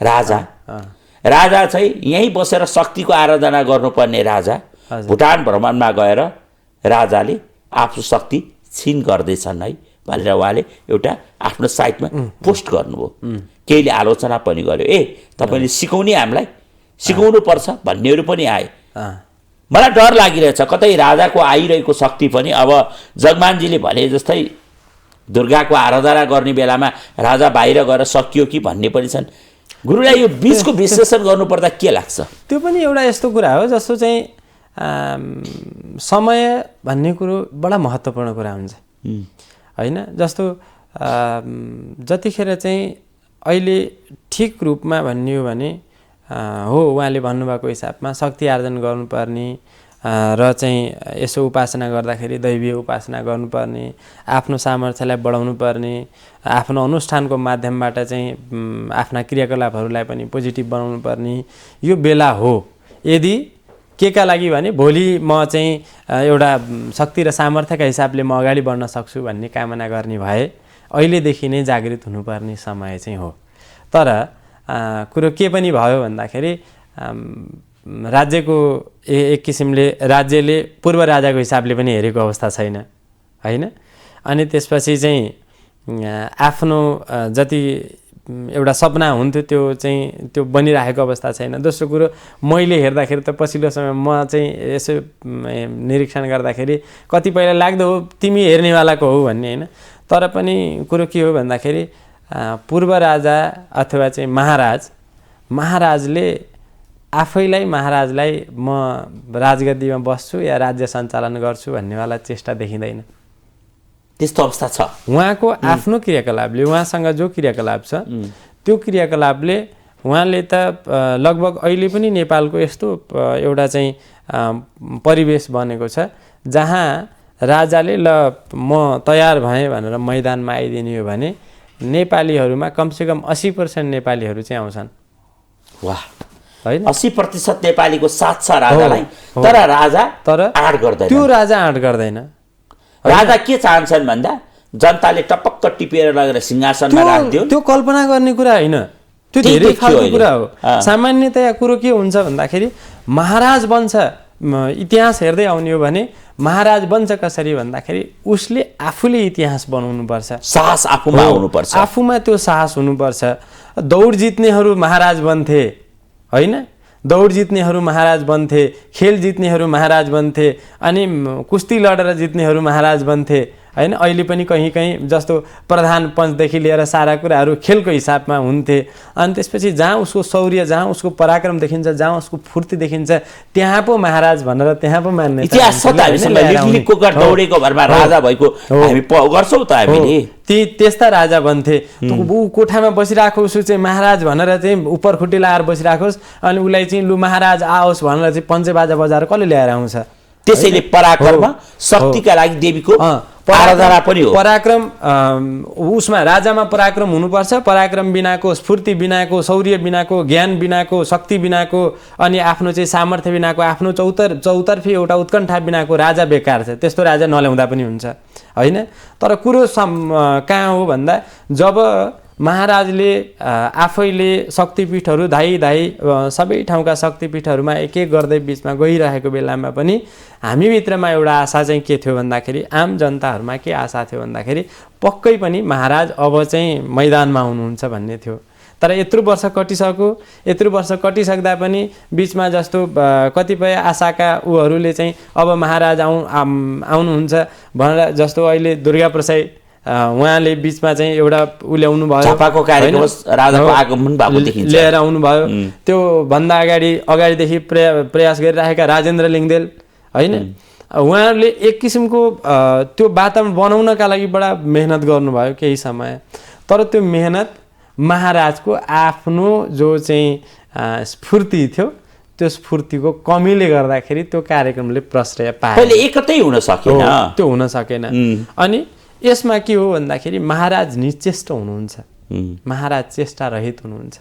राजा चाहिँ यहीँ बसेर शक्तिको आराधना गर्नुपर्ने राजा भुटान भ्रमणमा गएर राजाले आफ्नो शक्ति छिन गर्दैछन् है भनेर उहाँले एउटा आफ्नो साइटमा पोस्ट गर्नुभयो। केहीले आलोचना पनि गर्यो, तपाईँले सिकाउने हामीलाई सिकाउनु पर्छ भन्नेहरू पनि आए। मलाई डर लागिरहेछ कतै राजाको आइरहेको शक्ति पनि अब जगमानजीले भने जस्तै दुर्गाको आराधना गर्ने बेलामा राजा बाहिर गएर सकियो कि भन्ने पनि छन्। गुरुलाई यो बीचको विश्लेषण गर्नुपर्दा के लाग्छ? त्यो पनि एउटा यस्तो कुरा हो जस्तो चाहिँ समय भन्ने कुरो बडा महत्त्वपूर्ण कुरा हुन्छ होइन। जस्तो जतिखेर चाहिँ अहिले ठिक रूपमा भन्ने हो भने हो उहाँले भन्नुभएको हिसाबमा शक्ति आर्जन गर्नुपर्ने र चाहिँ यसो उपासना गर्दाखेरि दैवीय उपासना गर्नुपर्ने, आफ्नो सामर्थ्यलाई बढाउनु पर्ने, आफ्नो अनुष्ठानको माध्यमबाट चाहिँ आफ्ना क्रियाकलापहरूलाई पनि पोजिटिभ बनाउनु पर्ने यो बेला हो। यदि के का लागि भने भोलि म चाहिँ एउटा शक्ति र सामर्थ्यका हिसाबले म अगाडि बढ्न सक्छु भन्ने कामना गर्ने भए अहिलेदेखि नै जागृत हुनुपर्ने समय चाहिँ हो। तर कुरो के पनि भयो भन्दाखेरि राज्यको एक किसिमले राज्यले पूर्व राजाको हिसाबले पनि हेरेको अवस्था छैन होइन। अनि त्यसपछि चाहिँ आफ्नो जति एउटा सपना हुन्थ्यो त्यो बनिरहेको अवस्था छैन। दोस्रो कुरो मैले हेर्दाखेरि त पछिल्लो समय म चाहिँ यसो निरीक्षण गर्दाखेरि कतिपयलाई लाग्दो हो तिमी हेर्नेवालाको हो भन्ने होइन। तर पनि कुरो के हो भन्दाखेरि पूर्व राजा अथवा चाहिँ महाराजले आफैलाई महाराजलाई म राजगद्दीमा बस्छु या राज्य सञ्चालन गर्छु भन्नेवाला चेष्टा देखिँदैन। त्यस्तो अवस्था छ। उहाँको आफ्नो क्रियाकलापले उहाँसँग जो क्रियाकलाप छ त्यो क्रियाकलापले उहाँले त लगभग अहिले पनि नेपालको यस्तो एउटा चाहिँ परिवेश बनेको छ जहाँ राजाले ल म तयार भएँ भनेर मैदानमा आइदिने हो भने नेपालीहरूमा कमसेकम 80% नेपालीहरू चाहिँ आउँछन्। वाह होइन 80% नेपालीको साथ छ राजालाई। तर राजा आँट गर्दैन। त्यो राजा आँट गर्दैन। राजा के चाहन्छन् भन्दा जनताले टपक्क टिपेर लगेर सिंहासनमा राख्दियो। त्यो कल्पना गर्ने कुरा होइन, त्यो धेरै खालको कुरा हो। सामान्यतया कुरो के हुन्छ भन्दाखेरि महाराज बन्छ, इतिहास हेर्दै आउने हो भने महाराज बन्छ कसरी भन्दाखेरि उसले आफूले इतिहास बनाउनुपर्छ। साहस आफूमा हुनुपर्छ। आफूमा त्यो साहस हुनुपर्छ। दौड जित्नेहरू महाराज बन्थे होइन, दौड जित्नेहरू महाराज बन्थे, खेल जित्नेहरू महाराज बन्थे, अनि कुस्ती लडेर जित्नेहरू महाराज बन्थे होइन। अहिले पनि कहीँ कहीँ जस्तो प्रधान पञ्चदेखि लिएर सारा कुराहरू खेलको हिसाबमा हुन्थे। अनि त्यसपछि जहाँ उसको शौर्य, जहाँ उसको पराक्रम देखिन्छ, जहाँ उसको फुर्ती देखिन्छ त्यहाँ पो महाराज भनेर त्यहाँ पो मान्ने इतिहास छ त। हामीसँग दौडेको भरमा राजा भएको हामी गर्छौँ त। हामीले त्यस्ता राजा बन्थे। ऊ कोठामा बसिरहेको उसो चाहिँ महाराज भनेर चाहिँ उपर खुट्टी लाएर बसिराखोस् अनि उसलाई चाहिँ लु महाराज आओस् भनेर चाहिँ पञ्चे बाजा बजाएर कसले ल्याएर आउँछ। त्यसैले पराक्रम शक्तिका लागि देवीको आराधना पनि हो। पराक्रम उसमा राजामा पराक्रम हुनुपर्छ। पराक्रम बिनाको, स्फूर्ति बिनाको, शौर्य बिनाको, ज्ञान बिनाको, शक्ति बिनाको, अनि आफ्नो चाहिँ सामर्थ्य बिनाको, आफ्नो चौतर्फी एउटा उत्कण्ठा बिनाको राजा बेकार छ। त्यस्तो राजा नल्याउँदा पनि हुन्छ होइन। तर कुरो कहाँ हो भन्दा जब महाराजले आफैले शक्तिपीठहरू धाई सबै ठाउँका शक्तिपीठहरूमा एक एक गर्दै बिचमा गइरहेको बेलामा पनि हामीभित्रमा एउटा आशा चाहिँ के थियो भन्दाखेरि, आम जनताहरूमा के आशा थियो भन्दाखेरि पक्कै पनि महाराज अब चाहिँ मैदानमा हुनुहुन्छ भन्ने थियो। तर यत्रो वर्ष कटिसक्दा पनि बिचमा जस्तो कतिपय आशाका उहरूले चाहिँ अब महाराज आउनुहुन्छ भनेर, जस्तो अहिले दुर्गा प्रसाद उहाँले बिचमा चाहिँ एउटा ल्याउनु भयो, झापाको कार्यक्रम राजाको आगमन भएको देखिन्छ, लिएर आउनु भयो। त्यो भन्दा अगाडिदेखि प्रयास गरिरहेका राजेन्द्र लिङ्गदेल होइन, उहाँहरूले एक किसिमको त्यो वातावरण बनाउनका लागि बडा मेहनत गर्नुभयो केही समय। तर त्यो मेहनत महाराजको आफ्नो जो चाहिँ स्फूर्ति थियो त्यो स्फूर्तिको कमीले गर्दाखेरि त्यो कार्यक्रमले प्रश्रय पायो। पहिले एकतै हुन सकेन, त्यो हुन सकेन। अनि यसमा के हो भन्दाखेरि महाराज निश्चेष्ट हुनुहुन्छ, महाराज चेष्टा रहित हुनुहुन्छ।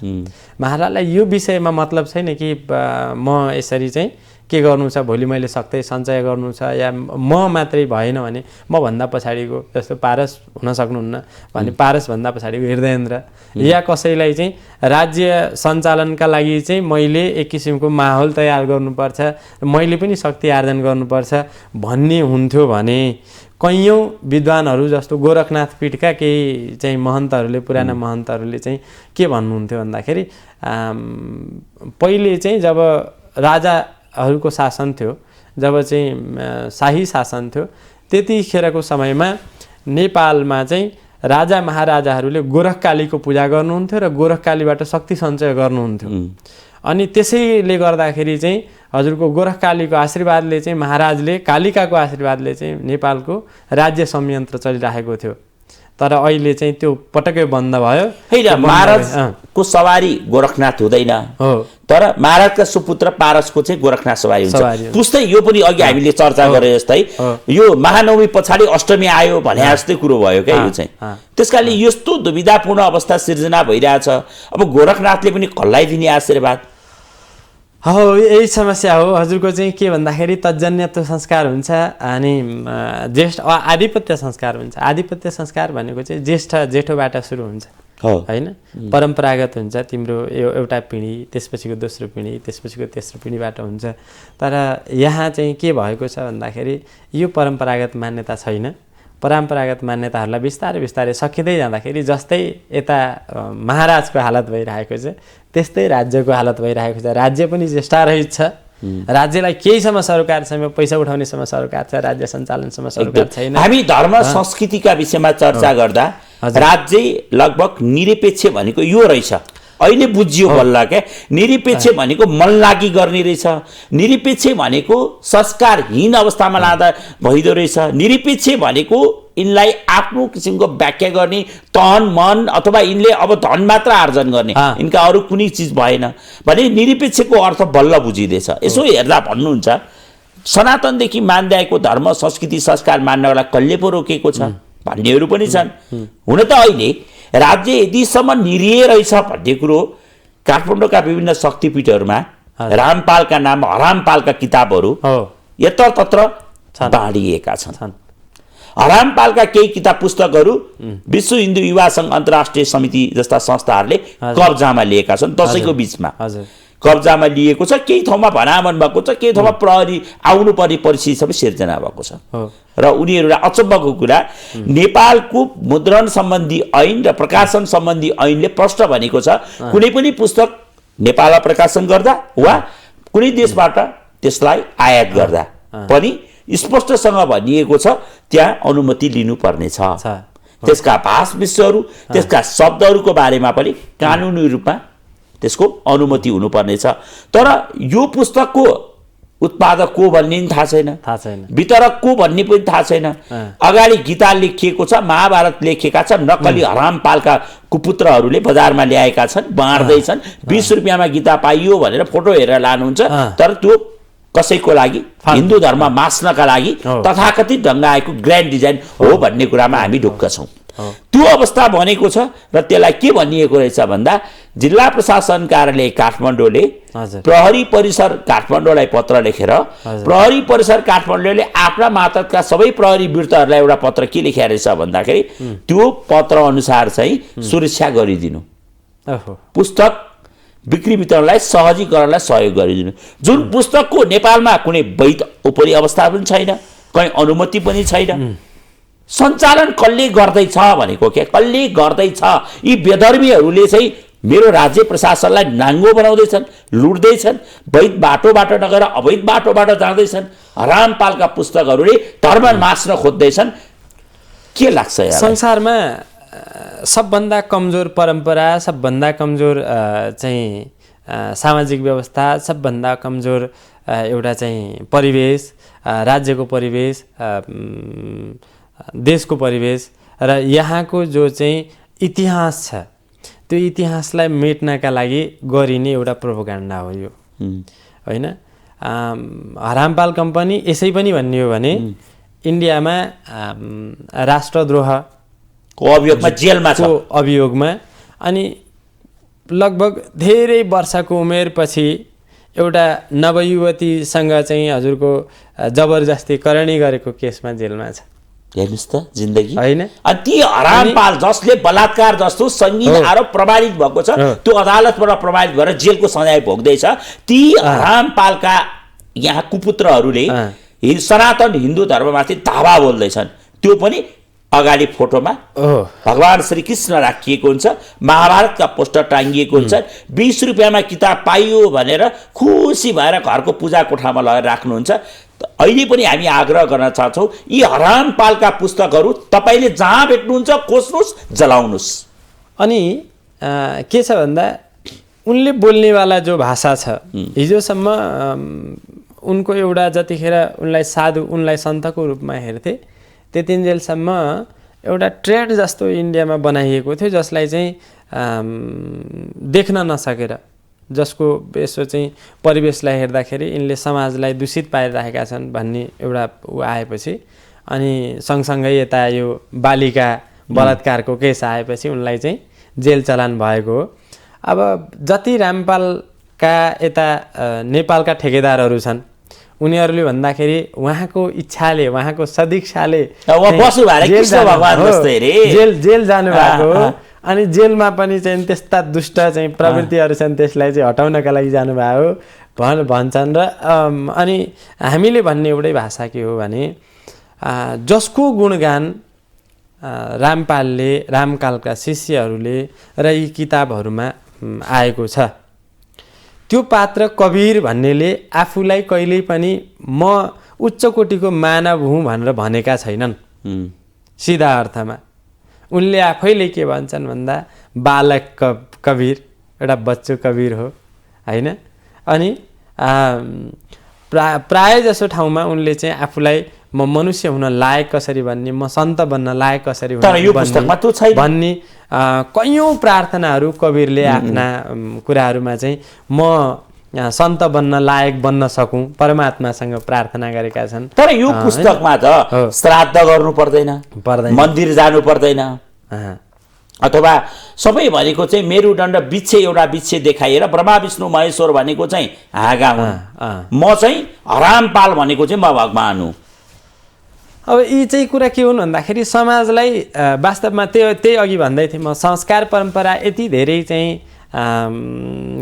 महाराजलाई यो विषयमा मतलब छैन कि म यसरी चाहिँ के गर्नु छ, भोलि मैले शक्ति सञ्चय गर्नु छ, या म मात्रै भएन भने म भन्दा पछाडिको जस्तो पारस हुन सक्नुहुन्न भने पारसभन्दा पछाडिको हृदयेन्द्र, या कसैलाई चाहिँ राज्य सञ्चालनका लागि चाहिँ मैले एक किसिमको माहौल तयार गर्नुपर्छ, मैले पनि शक्ति आर्जन गर्नुपर्छ भन्ने हुन्थ्यो भने कैयौँ विद्वानहरू जस्तो गोरखनाथ पीठका केही चाहिँ महन्तहरूले, पुराना महन्तहरूले चाहिँ के भन्नुहुन्थ्यो भन्दाखेरि पहिले चाहिँ जब राजाहरूको शासन थियो, जब चाहिँ शाही शासन थियो, त्यतिखेरको समयमा नेपालमा चाहिँ राजा महाराजाहरूले गोरखकालीको पूजा गर्नुहुन्थ्यो र गोरखकालीबाट शक्ति सञ्चय गर्नुहुन्थ्यो। अनि त्यसैले गर्दाखेरि चाहिँ हजुरको गोरखकालीको आशीर्वादले चाहिँ महाराजले कालिकाको आशीर्वादले चाहिँ नेपालको राज्य संयन्त्र चलिरहेको थियो। तर अहिले चाहिँ त्यो पटक्कै बन्द भयो। होइन, महाराजको सवारी गोरखनाथ हुँदैन, तर महाराजका सुपुत्र पारसको चाहिँ गोरखनाथ सवारी हुन्छ। पुस्तै यो पनि अघि हामीले चर्चा गरे जस्तै यो महानवमी पछाडि अष्टमी आयो भने जस्तै कुरो भयो क्या यो चाहिँ। त्यसकारणले यस्तो दुविधापूर्ण अवस्था सिर्जना भइरहेछ। अब गोरखनाथले पनि कसलाई दिने आशीर्वाद? हो, यही समस्या हो हजुरको चाहिँ के भन्दाखेरि तजन्यत्व संस्कार हुन्छ अनि ज्येष्ठ आधिपत्य संस्कार हुन्छ। आधिपत्य संस्कार भनेको चाहिँ ज्येष्ठ जेठोबाट सुरु हुन्छ होइन, परम्परागत हुन्छ। तिम्रो एउटा पिँढी, त्यसपछिको दोस्रो पिँढी, त्यसपछिको तेस्रो पिँढीबाट हुन्छ। तर यहाँ चाहिँ के भएको छ भन्दाखेरि यो परम्परागत मान्यता छैन। परम्परागत मान्यताहरूलाई बिस्तारै बिस्तारै सकिँदै जाँदाखेरि जस्तै यता महाराजको हालत भइरहेको छ त्यस्तै राज्यको हालत भइरहेको छ। राज्य पनि ज्येष्ठारहित छ। राज्यलाई केही समस्याहरू सरकारसँग पैसा उठाउनेसम्म सरकार छ, राज्य सञ्चालनसम्म सरकार छैन। हामी धर्म संस्कृतिका विषयमा चर्चा गर्दा राज्य लगभग निरपेक्ष भनेको यो रहेछ। अहिले बुझियो बल्ल क्या, निरपेक्ष भनेको मन लागि गर्ने रहेछ। निरपेक्ष भनेको संस्कारहीन अवस्थामा लाँदा भइदो रहेछ। निरपेक्ष भनेको यिनलाई आफ्नो किसिमको व्याख्या गर्ने, तन मन अथवा यिनले अब धन मात्र आर्जन गर्ने, यिनका अरू कुनै चिज भएन भने निरपेक्षको अर्थ बल्ल बुझिँदैछ। यसो हेर्दा भन्नुहुन्छ सनातनदेखि मान्दै आएको धर्म संस्कृति संस्कार मान्नलाई कसले पो रोकेको छ भन्नेहरू पनि छन्। हुन त अहिले राज्य यदिसम्म निरीह रहेछ भन्ने कुरो काठमाडौँका विभिन्न शक्तिपीठहरूमा रामपालका नाम हरामपालका किताबहरू यत्रतत्र बाँडिएका छन्। हरामपालका केही किताब पुस्तकहरू विश्व हिन्दू युवा सङ्घ अन्तर्राष्ट्रिय समिति जस्ता संस्थाहरूले कब्जामा लिएका छन्। दशैंको बीचमा कब्जामा लिएको छ। केही ठाउँमा भनामन भएको छ, केही ठाउँमा प्रहरी आउनुपर्ने परिस्थिति सबै सिर्जना भएको छ। र उनीहरूलाई अचम्मको कुरा नेपालको मुद्रण सम्बन्धी ऐन र प्रकाशन सम्बन्धी ऐनले प्रश्न भनेको छ कुनै पनि पुस्तक नेपालमा प्रकाशन गर्दा वा कुनै देशबाट त्यसलाई आयात गर्दा पनि स्पष्टसँग भनिएको छ त्यहाँ अनुमति लिनुपर्ने छ। त्यसका भाष विषयहरू, त्यसका शब्दहरूको बारेमा पनि कानुनी रूपमा त्यसको अनुमति हुनुपर्ने छ। तर यो पुस्तकको उत्पादक को भन्ने पनि थाहा छैन, वितरक को भन्ने पनि थाहा छैन। अगाडि गीता लेखिएको छ, महाभारत लेखेका छन्, नक्कली हरामपालका कुपुत्रहरूले बजारमा ल्याएका छन्, बाँड्दैछन्। 20 रुपियाँमा गीता पाइयो भनेर फोटो हेरेर लानुहुन्छ। तर त्यो कसैको लागि हिन्दू धर्म मास्नका लागि तथाकथित ढङ्ग आएको ग्रान्ड डिजाइन हो भन्ने कुरामा हामी ढुक्क छौँ। त्यो अवस्था बनेको छ र त्यसलाई के भनिएको रहेछ भन्दा जिल्ला प्रशासन कार्यालय काठमाडौँले प्रहरी परिसर काठमाडौँलाई पत्र लेखेर प्रहरी परिसर काठमाडौँले आफ्ना मातहतका सबै प्रहरी वीरहरूलाई एउटा पत्र के लेखेको रहेछ भन्दाखेरि त्यो पत्र अनुसार चाहिँ सुरक्षा गरिदिनु, पुस्तक बिक्री वितरणलाई सहजीकरणलाई सहयोग गरिदिनु। जुन पुस्तकको नेपालमा कुनै वैध उपरि अवस्था पनि छैन, कहीँ अनुमति पनि छैन, सञ्चालन कसले गर्दैछ भनेको के कसले गर्दैछ? यी बेधर्मीहरूले चाहिँ मेरो राज्य प्रशासनलाई नाङ्गो बनाउँदैछन्, लुट्दैछन्, वैध बाटोबाट नगएर अवैध बाटोबाट जाँदैछन्। हरामपालका पुस्तकहरूले धर्म मास्न खोज्दैछन्। के लाग्छ यार? संसारमा सबभन्दा कमजोर परम्परा, सबभन्दा कमजोर चाहिँ सामाजिक व्यवस्था, सबभन्दा कमजोर एउटा चाहिँ परिवेश, राज्यको परिवेश, देशको परिवेश र यहाँको जो चाहिँ इतिहास छ त्यो इतिहासलाई मेट्नका लागि गरिने एउटा प्रोपोगन्डा हो यो होइन। हरामपाल कम्पनी यसै पनि भन्ने हो भने इन्डियामा राष्ट्रद्रोहको अभियोगमा जेलमा छ, अभियोगमा अनि लगभग धेरै वर्षको उमेरपछि एउटा नवयुवतीसँग चाहिँ हजुरको जबरजस्ती करणी गरेको केसमा जेलमा छ। हेर्नुहोस् त जिन्दगी होइन। अनि ती हरामपाल जसले बलात्कार जस्तो सङ्गीन आरोप प्रमाणित भएको छ त्यो अदालतबाट प्रमाणित भएर जेलको सजाय भोग्दैछ। ती हरामपालका यहाँ कुपुत्रहरूले सनातन हिन्दू धर्ममाथि धावा बोल्दैछन्। त्यो पनि अगाडि फोटोमा भगवान श्री कृष्ण राखिएको हुन्छ, महाभारतका पोस्टर टाङ्गिएको हुन्छ, 20 रुपियाँमा किताब पाइयो भनेर खुसी भएर घरको पूजा कोठामा लगेर राख्नुहुन्छ। अहिले पनि हामी आग्रह गर्न चाहन्छौँ यी हरामपालका पुस्तकहरू तपाईँले जहाँ भेट्नुहुन्छ खोज्नुहोस्, जलाउनुहोस्। अनि के छ भन्दा उनले बोल्नेवाला जो भाषा छ हिजोसम्म उनको एउटा जतिखेर उनलाई साधु उनलाई सन्तको रूपमा हेर्थे त्यतिन्जेलसम्म एउटा ट्रेड जस्तो इन्डियामा बनाइएको थियो जसलाई चाहिँ देख्न नसकेर जसको यसो चाहिँ परिवेशलाई हेर्दाखेरि यिनले समाजलाई दूषित पारिरहेका छन् भन्ने एउटा ऊ आएपछि अनि सँगसँगै यता यो बालिका बलात्कारको केस आएपछि उनलाई चाहिँ जेल चलान भएको हो। अब जति रामपालका यता नेपालका ठेकेदारहरू छन् उनीहरूले भन्दाखेरि उहाँको इच्छाले उहाँको सदिच्छाले जेल जानुभएको हो अनि जेलमा पनि चाहिँ त्यस्ता दुष्ट चाहिँ प्रवृत्तिहरू छन् त्यसलाई चाहिँ हटाउनका लागि जानुभयो भन्छन् र अनि हामीले भन्ने एउटै भाषा के हो भने जसको गुणगान रामपालले रामकालका शिष्यहरूले र यी किताबहरूमा आएको छ त्यो पात्र कवीर भन्नेले आफूलाई कहिल्यै पनि म उच्च कोटिको मानव हुँ भनेर भनेका छैनन्। सिधा अर्थमा उनले आफैले के भन्छन् भन्दा बालक कवीर एउटा बच्चो कवीर हो हैन। अनि प्राय जसो ठाउँमा उनले चाहिँ आफूलाई म मनुष्य हुन लायक कसरी भन्ने म सन्त बन्न लायक कसरी भन्ने कैयौँ प्रार्थनाहरू कवीरले आफ्ना कुराहरूमा चाहिँ म सन्त बन्न लायक बन्न सकूँ परमात्मासँग प्रार्थना गरेका छन्। तर यो पुस्तकमा त श्राद्ध गर्नु पर्दैन मन्दिर जानु पर्दैन अथवा सबै भनेको चाहिँ मेरुदण्ड बिच्छे एउटा बिच्छे देखाइएर ब्रह्मा विष्णु महेश्वर भनेको चाहिँ हाँगा हुन् म चाहिँ रामपाल भनेको चाहिँ म भगवान हुँ। अब यी चाहिँ कुरा के हुन् भन्दाखेरि समाजलाई वास्तवमा त्यही अघि भन्दै थिएँ म संस्कार परम्परा यति धेरै चाहिँ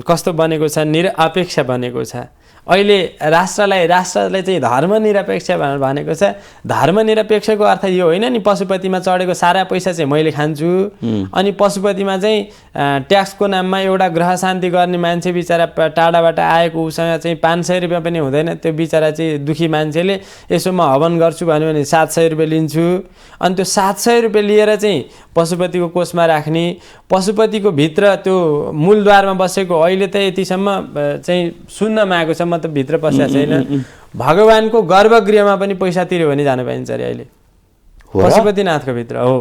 कस्तो बनेको छ निरपेक्ष बनेको छ। अहिले राष्ट्रलाई चाहिँ धर्मनिरपेक्ष भनेर भनेको छ। धर्मनिरपेक्षको अर्थ यो होइन नि पशुपतिमा चढेको सारा पैसा चाहिँ मैले खान्छु अनि पशुपतिमा चाहिँ ट्याक्सको नाममा एउटा ग्रह शान्ति गर्ने मान्छे बिचरा टाढाबाट आएको उसँग चाहिँ 500 रुपियाँ पनि हुँदैन त्यो बिचरा चाहिँ दुखी मान्छेले यसो म हवन गर्छु भन्यो भने 700 रुपियाँ लिन्छु अनि त्यो 700 रुपियाँ लिएर चाहिँ पशुपतिको कोषमा राख्ने पशुपतिको भित्र त्यो मूलद्वारमा बसेको अहिले त यतिसम्म चाहिँ सुन्न मागेको छ म त भित्र पसेको छैन भगवानको गर्भगृहमा पनि पैसा तिर्यो भने जान पाइन्छ अरे अहिले पशुपतिनाथको भित्र हो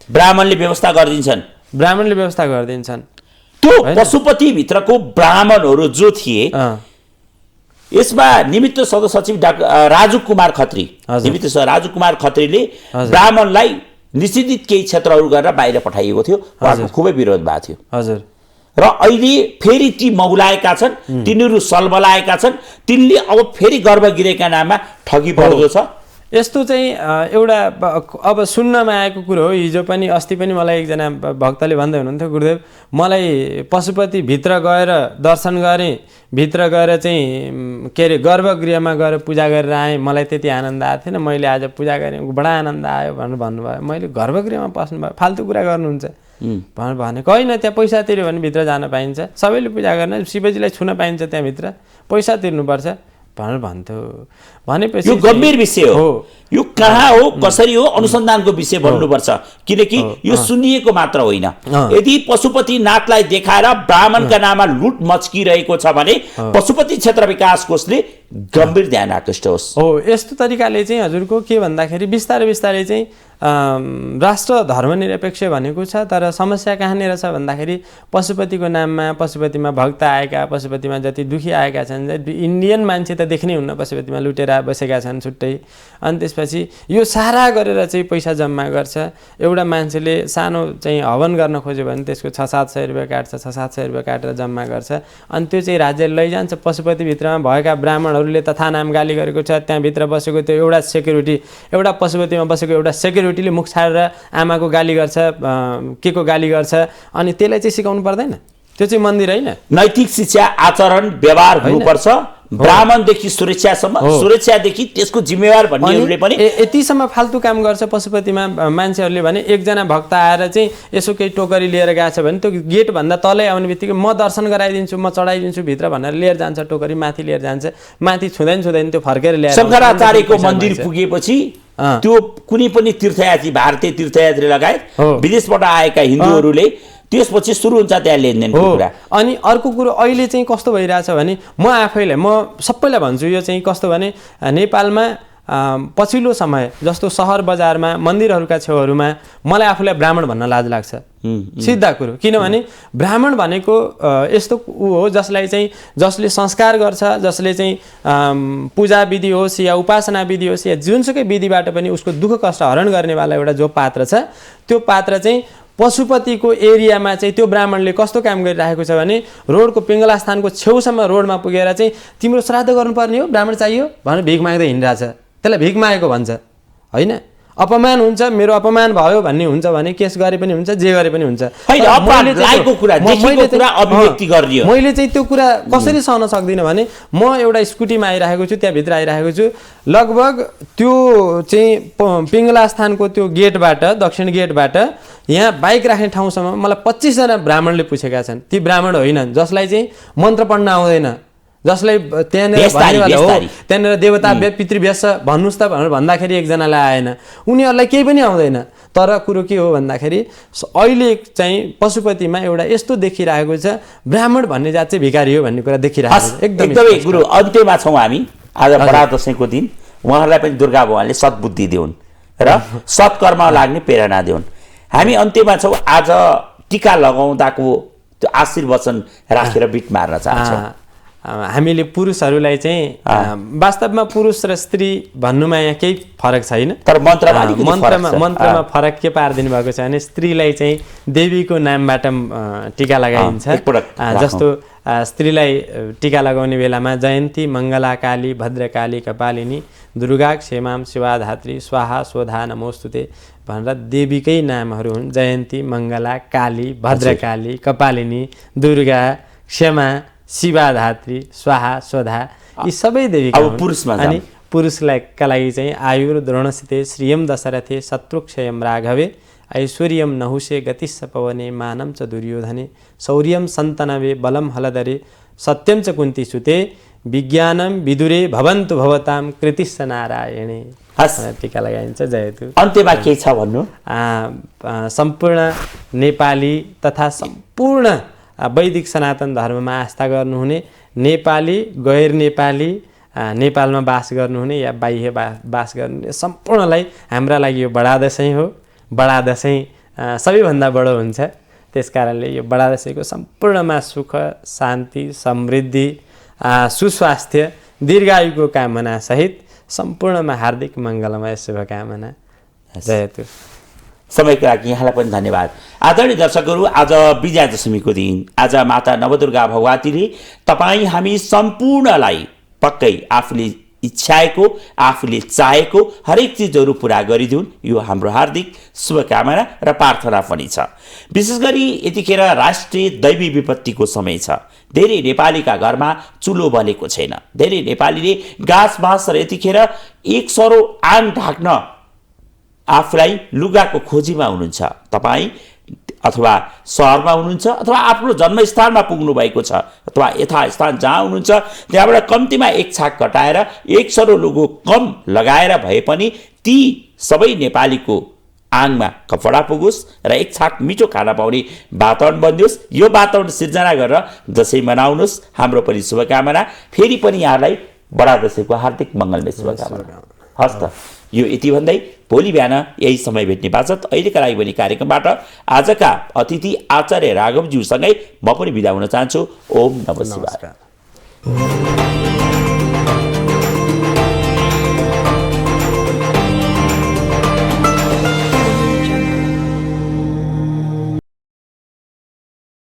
ब्राह्मणले व्यवस्था गरिदिन्छन्। त्यो पशुपति भित्रको ब्राह्मणहरू जो थिए यसमा निमित्त सदस्य राजु कुमार खत्री राजु कुमार खत्रीले ब्राह्मणलाई निषेधित केही क्षेत्रहरू गरेर बाहिर पठाइएको थियो उहाँको खुबै विरोध भएको थियो। हजुर र अहिले फेरि ती मौलाएका छन् तिनीहरू सलबलाएका छन् तिनले अब फेरि गर्भगिरेका नाममा ठगी पर्दो छ। यस्तो चाहिँ एउटा अब सुन्नमा आएको कुरो हो। हिजो पनि अस्ति पनि मलाई एकजना भक्तले भन्दै हुनुहुन्थ्यो गुरुदेव मलाई पशुपति भित्र गएर दर्शन गरेँ भित्र गएर चाहिँ के अरे गर्भगृहमा गएर पूजा गरेर आएँ मलाई त्यति आनन्द आएको थिएन मैले आज पूजा गरेँ बडा आनन्द आयो भनेर भन्नुभयो। मैले गर्भगृहमा पस्नुभयो फाल्तु कुरा गर्नुहुन्छ भनेर भनेको होइन त्यहाँ पैसा तिर्यो भने भित्र जान पाइन्छ सबैले पूजा गर्न शिवजीलाई छुन पाइन्छ त्यहाँभित्र पैसा तिर्नुपर्छ भनेर भन्थ्यो। भनेपछि यो गम्भीर विषय हो यो कहाँ हो कसरी हो अनुसन्धानको विषय भन्नुपर्छ किनकि यो सुनिएको मात्र होइन। यदि पशुपतिनाथलाई देखाएर ब्राह्मणका नाममा लुट मच्किरहेको छ भने पशुपति क्षेत्र विकास कोषले गम्भीर ध्यान आकृष्ट होस्। हो यस्तो तरिकाले चाहिँ हजुरको के भन्दाखेरि बिस्तारै बिस्तारै चाहिँ राष्ट्र धर्मनिरपेक्ष भनेको छ तर समस्या कहाँनिर छ भन्दाखेरि पशुपतिको नाममा पशुपतिमा भक्त आएका पशुपतिमा जति दुखी आएका छन् इन्डियन मान्छे त देख्नै हुन्न पशुपतिमा लुटेर बसेका छन् छुट्टै अनि त्यसपछि यो सारा गरेर चाहिँ पैसा जम्मा गर्छ। एउटा मान्छेले सानो चाहिँ हवन गर्न खोज्यो भने त्यसको 600-700 रुपियाँ काट्छ 600-700 रुपियाँ काटेर जम्मा गर्छ अनि त्यो चाहिँ राज्यले लैजान्छ। पशुपतिभित्रमा भएका ब्राह्मणहरूले तथा नाम गाली गरेको छ त्यहाँभित्र बसेको त्यो एउटा सेक्युरिटी एउटा पशुपतिमा बसेको एउटा सेक्युरिटीले मुख छाडेर आमाको गाली गर्छ के को गाली गर्छ अनि त्यसलाई चाहिँ सिकाउनु पर्दैन त्यो चाहिँ मन्दिर होइन। नैतिक शिक्षा आचरण व्यवहार हुनुपर्छ ब्राह्मणदेखि सुरक्षासम्म सुरक्षादेखि त्यसको जिम्मेवार भन्नेहरूले पनि यतिसम्म फाल्तु काम गर्छ पशुपतिमा मान्छेहरूले भने एकजना भक्त आएर चाहिँ यसो केही टोकरी लिएर गएको छ भने त्यो गेटभन्दा तलै आउने बित्तिकै म दर्शन गराइदिन्छु म चढाइदिन्छु भित्र भनेर लिएर जान्छ टोकरी माथि लिएर जान्छ माथि छुँदैन त्यो फर्केर ल्याएर शङ्कराचार्यको मन्दिर पुगेपछि त्यो कुनै पनि तीर्थयात्री भारतीय तीर्थयात्री लगायत विदेशबाट आएका हिन्दूहरूले त्यसपछि सुरु हुन्छ त्यहाँ लेनदेनको हो। कुरा। अनि अर्को कुरो अहिले चाहिँ कस्तो भइरहेछ भने म सबैलाई भन्छु यो चाहिँ कस्तो भने नेपालमा पछिल्लो समय जस्तो सहर बजारमा मन्दिरहरूका छेउहरूमा मलाई आफूलाई ब्राह्मण भन्न लाज लाग्छ। सिधा कुरो, किनभने ब्राह्मण भनेको यस्तो हो जसले संस्कार गर्छ, जसले चाहिँ पूजा विधि होस् या उपासना विधि होस् या जुनसुकै विधिबाट पनि उसको दुःख कष्ट हरण गर्नेवाला एउटा जो पात्र छ, त्यो पात्र चाहिँ पशुपतिको एरियामा चाहिँ त्यो ब्राह्मणले कस्तो काम गरिरहेको छ भने रोडको पिङ्गला स्थानको छेउसम्म रोडमा पुगेर चाहिँ तिम्रो श्राद्ध गर्नुपर्ने हो, ब्राह्मण चाहियो भनेर भिख माग्दै हिँडिरहेछ। त्यसलाई भिख मागेको भन्छ होइन। अपमान हुन्छ, मेरो अपमान भयो भन्ने हुन्छ भने केस गरे पनि हुन्छ, जे गरे पनि हुन्छ। मैले चाहिँ त्यो कुरा कसरी सहन सक्दिनँ भने म एउटा स्कुटीमा आइरहेको छु, त्यहाँभित्र आइरहेको छु, लगभग त्यो चाहिँ पिङ्गला स्थानको त्यो गेटबाट, दक्षिण गेटबाट यहाँ बाइक राख्ने ठाउँसम्म मलाई 25 जना ब्राह्मणले पुछेका छन्। ती ब्राह्मण होइनन् जसलाई चाहिँ मन्त्र पढ्न आउँदैन, जसलाई त्यहाँनिर देवता पितृव्यस भन्नुहोस् त भनेर भन्दाखेरि एकजनालाई आएन, उनीहरूलाई केही पनि आउँदैन। तर कुरो के हो भन्दाखेरि अहिले चाहिँ पशुपतिमा एउटा यस्तो देखिरहेको छ, ब्राह्मण भन्ने जात चाहिँ भिखारी हो भन्ने कुरा देखिरहेको छ। एकदमै गुरु, अन्त्यमा छौँ हामी। आज बडा दशैंको दिन उहाँहरूलाई पनि दुर्गा भगवानले सद्बुद्धि देउन् र सत्कर्ममा लाग्ने प्रेरणा देउन्। हामी अन्त्यमा छौँ। आज टीका लगाउँदाको त्यो आशीर्वचन राखेर बिट मार्न चाहन्छौँ। हामीले पुरुषहरूलाई चाहिँ वास्तवमा पुरुष र स्त्री भन्नुमा यहाँ केही फरक छैन, तर मन्त्रमा फरक के पारिदिनु भएको छ भने स्त्रीलाई चाहिँ देवीको नामबाट टीका लगाइन्छ। जस्तो स्त्रीलाई टीका लगाउने बेलामा जयन्ती मङ्गला काली भद्रकाली कपालिनी दुर्गा क्षेमाम शिवाधात्री स्वाहा स्वधा नमोस्तुते भनेर देवीकै नामहरू हुन्। जयन्ती मङ्गला काली भद्रकाली कपालिनी दुर्गा क्षमा शिवाधात्री स्वाहा स्वधा यी सबै देवीका हुन्। अनि पुरुषका लागि चाहिँ आयुर द्रोणसिते श्रियम दशरथे शत्रुक्षयम राघवे ऐश्वर्यम नहुषे गतिस्स पवने मानम च दुर्योधने शौर्यम सन्तनवे बलम हलदरे सत्यम च कुन्ती सुते विज्ञानम विदुरे भवन्तु भवताम कृतिस्स नारायणे टीका लगाइन्छ। जयतु। अन्त्यमा के छ भन्नु? सम्पूर्ण नेपाली तथा सम्पूर्ण वैदिक सनातन धर्ममा आस्था गर्नुहुने नेपाली गैर नेपाली नेपालमा बास गर्नुहुने या बाह्य बास गर्नुहुने सम्पूर्णलाई हाम्रा लागि यो बडा दशैं हो। बडा दशैं सबैभन्दा बडो हुन्छ, त्यसकारणले यो बडा दशैंको सम्पूर्णमा सुख शान्ति समृद्धि सुस्वास्थ्य दीर्घायुको कामना सहित सम्पूर्णमा हार्दिक मङ्गलमय शुभकामना। जयतु। समयको लागि यहाँलाई पनि धन्यवाद। आदरणीय दर्शकहरू, आज विजया दशमीको दिन, आज माता नवदुर्गा भगवतीले तपाईँ हामी सम्पूर्णलाई पक्कै आफूले इच्छाएको आफूले चाहेको हरेक चिजहरू पुरा गरिदिउन्, यो हाम्रो हार्दिक शुभकामना र प्रार्थना पनि छ। विशेष गरी यतिखेर राष्ट्रिय दैवी विपत्तिको समय छ। धेरै नेपालीका घरमा चुलो बलेको छैन। धेरै नेपालीले गाँस बाँस र यतिखेर एक सरो आङ ढाक्न आफूलाई लुगाको खोजीमा हुनुहुन्छ। तपाईँ अथवा सहरमा हुनुहुन्छ अथवा आफ्नो जन्मस्थानमा पुग्नु भएको छ अथवा यथास्थान जहाँ हुनुहुन्छ त्यहाँबाट कम्तीमा एक छाक कटाएर एक सरो लुगो कम लगाएर भए पनि ती सबै नेपालीको आङमा कपडा पुगोस् र एक छाक मिठो खाना पाउने वातावरण बनियोस्। यो वातावरण सिर्जना गरेर दशैं मनाउनुहोस्। हाम्रो पनि शुभकामना। फेरि पनि यहाँलाई बडा दशैंको हार्दिक मङ्गलमय शुभकामना। हस् त, यो यति भन्दै भोलि बिहान यही समय भेट्ने बाचत अहिलेका लागि भने कार्यक्रमबाट आजका अतिथि आचार्य राघवज्यूसँगै म पनि बिदा हुन चाहन्छु। ओम नमः शिवाय।